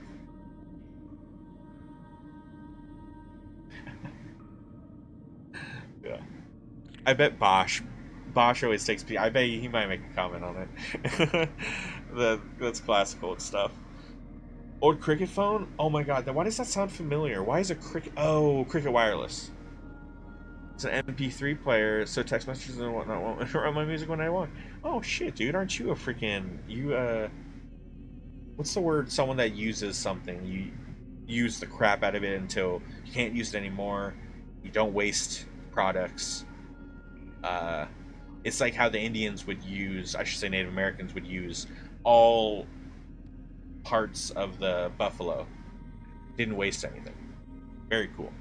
Yeah. I bet Bosch always takes... I bet he might make a comment on it. That's classical and stuff. Old Cricket phone? Oh my god, why does that sound familiar? Why is a Cricket... Oh, Cricket Wireless. It's an MP3 player, so text messages and whatnot won't run my music when I want. Oh shit, dude, aren't you a freaking... What's the word? Someone that uses something. You use the crap out of it until you can't use it anymore. You don't waste products. It's like how the Indians would use... I should say Native Americans would use all parts of the buffalo. Didn't waste anything. Very cool.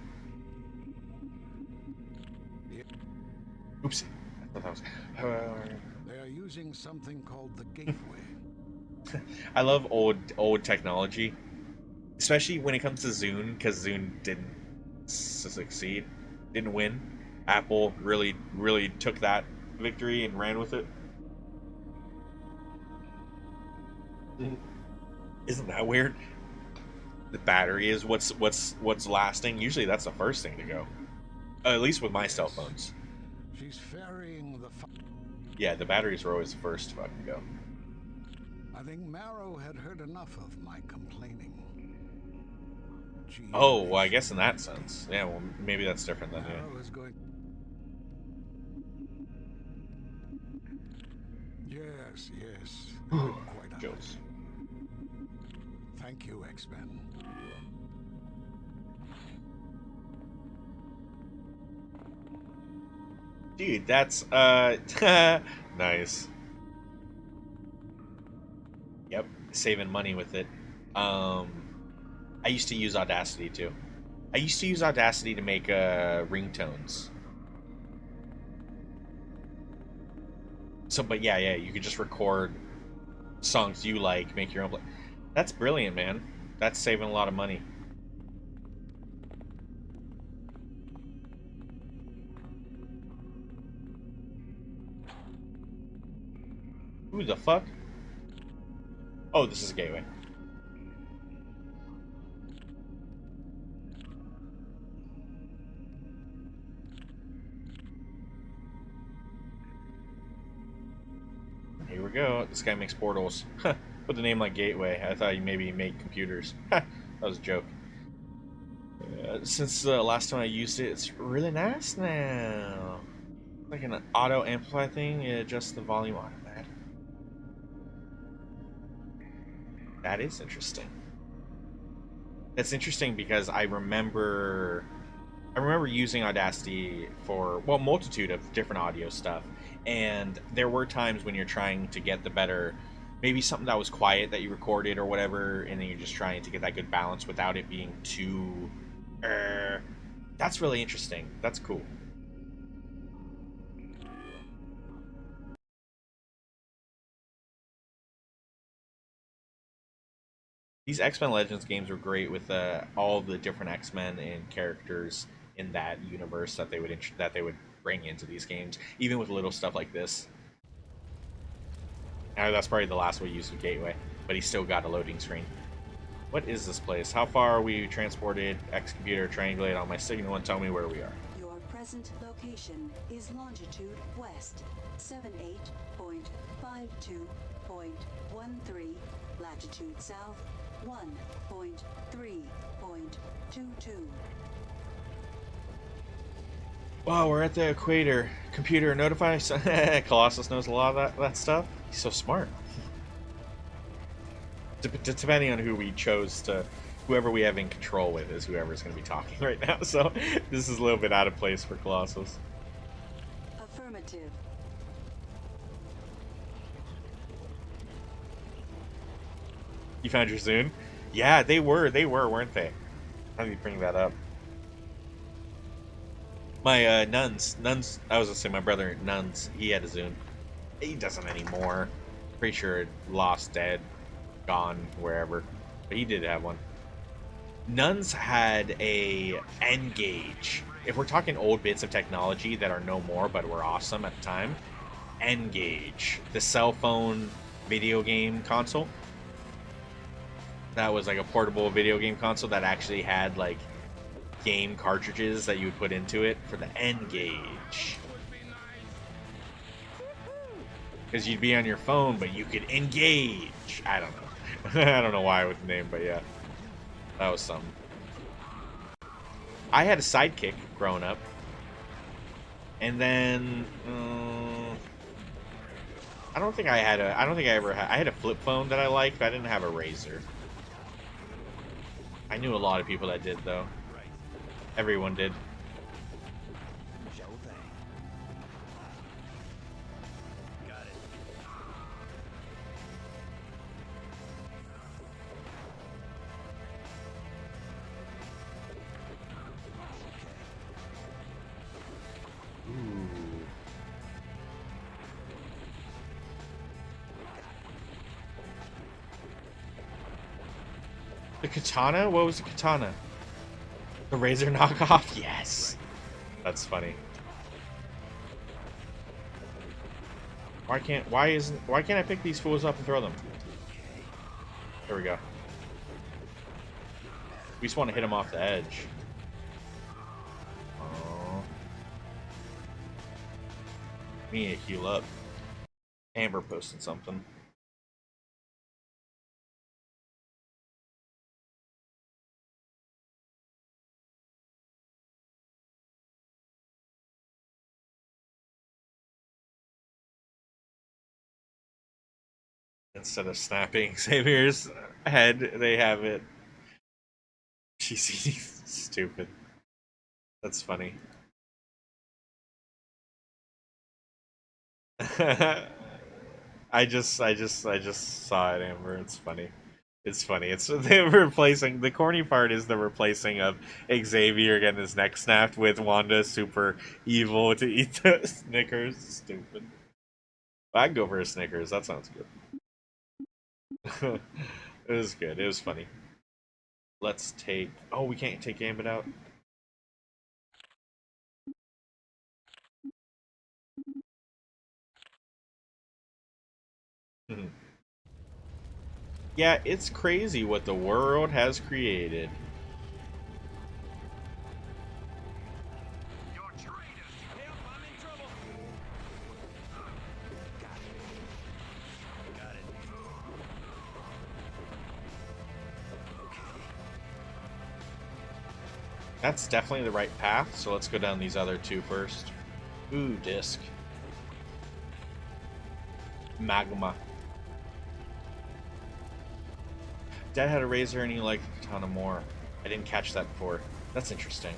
Oopsie. I thought that was... They are using something called the gateway. I love old technology, especially when it comes to Zune, because Zune didn't succeed, didn't win. Apple really took that victory and ran with it. Isn't that weird? The battery is what's lasting. Usually that's the first thing to go. At least with my cell phones. She's ferrying the... Yeah, the batteries were always the first to fucking go. I think Marrow had heard enough of my complaining. Oh, well, I guess in that sense. Yeah, well, maybe that's different than Marrow is going... Yes. Quite Jokes. Thank you, X-Men. Dude, that's nice. Yep, saving money with it. I used to use Audacity too. I used to use Audacity to make ringtones. So, but yeah, you could just record songs you like, make your own play. That's brilliant, man. That's saving a lot of money. Who the fuck? Oh, this is a gateway. Here we go. This guy makes portals. With a name like Gateway. I thought you maybe make computers. That was a joke. Since the last time I used it, it's really nice now. Like an auto amplify thing, it adjusts the volume on that. That is interesting. That's interesting because I remember using Audacity for, well, multitude of different audio stuff, and there were times when you're trying to get the better, maybe something that was quiet that you recorded or whatever, and then you're just trying to get that good balance without it being too that's really interesting. That's cool. These X-Men Legends games were great with all the different X-Men and characters in that universe that they would bring into these games, even with little stuff like this. That's probably the last we used with Gateway, but he still got a loading screen. What is this place? How far are we transported? X computer triangulate on my signal and tell me where we are. Your present location is longitude west 78.52.13, latitude south 1.3.22. Wow, we're at the equator. Computer notify. Colossus knows a lot of that stuff. He's so smart. Depending on who we chose to, whoever we have in control with is whoever's going to be talking right now. So this is a little bit out of place for Colossus. Affirmative. You found your Zune? Yeah, they were, weren't they? How do you bring that up? My nuns, I was gonna say my brother Nuns, he had a Zune. He doesn't anymore. Pretty sure it lost, dead, gone, wherever. But he did have one. Nuns had a N-Gage. If we're talking old bits of technology that are no more but were awesome at the time, N-Gage, the cell phone video game console. That was like a portable video game console that actually had like game cartridges that you would put into it for the N-Gage. Because you'd be on your phone, but you could engage. I don't know. I don't know why with the name, but yeah. That was something. I had a Sidekick growing up. And then... I don't think I had a flip phone that I liked, but I didn't have a Razor. I knew a lot of people that did, though. Everyone did. The katana? What was the katana? The Razor knockoff? Yes. That's funny. Why can't I pick these fools up and throw them? There we go. We just want to hit them off the edge. Oh. We need to heal up. Amber posted something. Instead of snapping Xavier's head, they have it. She's stupid. That's funny. I just saw it, Amber. It's funny. It's funny. It's they're replacing, the corny part is the replacing of Xavier getting his neck snapped with Wanda super evil to eat the Snickers. Stupid. I'd go for a Snickers. That sounds good. It was good. It was funny. Let's take... Oh, we can't take Gambit out? Yeah, it's crazy what the world has created. That's definitely the right path, so let's go down these other two first. Ooh, disc. Magma. Dad had a razor and he liked a ton of more. I didn't catch that before. That's interesting.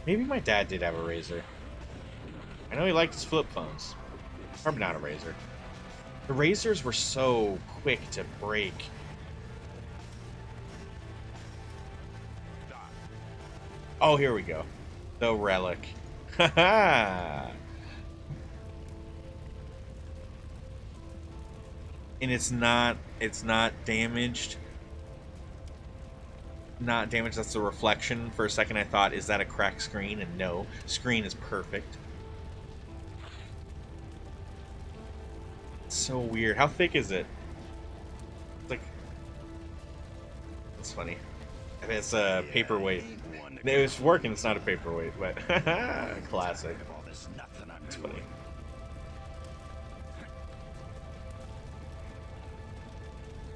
Maybe my dad did have a razor. I know he liked his flip phones. Probably not a razor. The razors were so quick to break. Oh, here we go. The relic. Haha. And it's not damaged. Not damaged, that's the reflection. For a second I thought, is that a cracked screen? And no, screen is perfect. It's so weird. How thick is it? It's like, it's funny. It's a paperweight. It was working, it's not a paperweight, but classic. It's funny.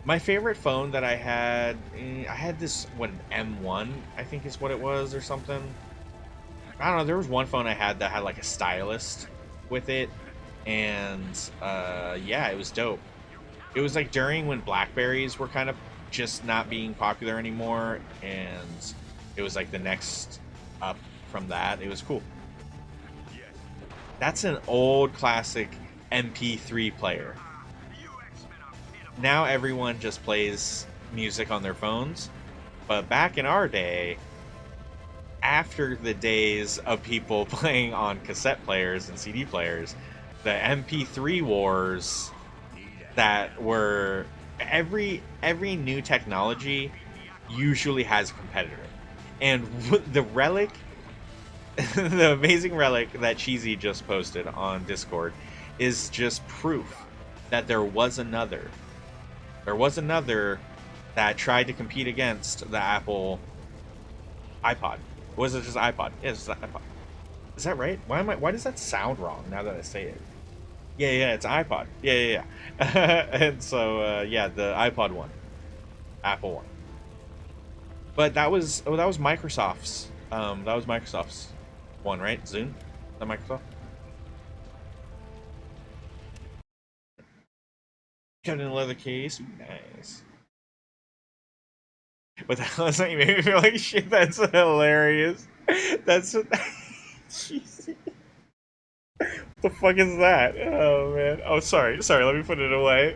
My favorite phone that I had this, what, an M1, I think is what it was, or something. I don't know, there was one phone I had that had like a stylus with it, and yeah, it was dope. It was like during when Blackberries were kind of just not being popular anymore, and it was like the next up from that. It was cool. That's an old classic MP3 player. Now everyone just plays music on their phones, but back in our day, after the days of people playing on cassette players and CD players, the MP3 wars that were every new technology usually has a competitor. And the relic, the amazing relic that Cheesy just posted on Discord is just proof that there was another that tried to compete against the Apple iPod. Was it just iPod? Yeah, it's just iPod. Is that right? Why does that sound wrong now that I say it? Yeah, it's iPod. Yeah. And so, yeah, the iPod one. Apple one. But that was Microsoft's. That was Microsoft's one, right? Zune? Is that Microsoft? Kept in a leather case. Nice. What the hell is that? You made me feel like shit. That's hilarious. That's jeez. What the fuck is that? Oh man. Oh, sorry. Let me put it away.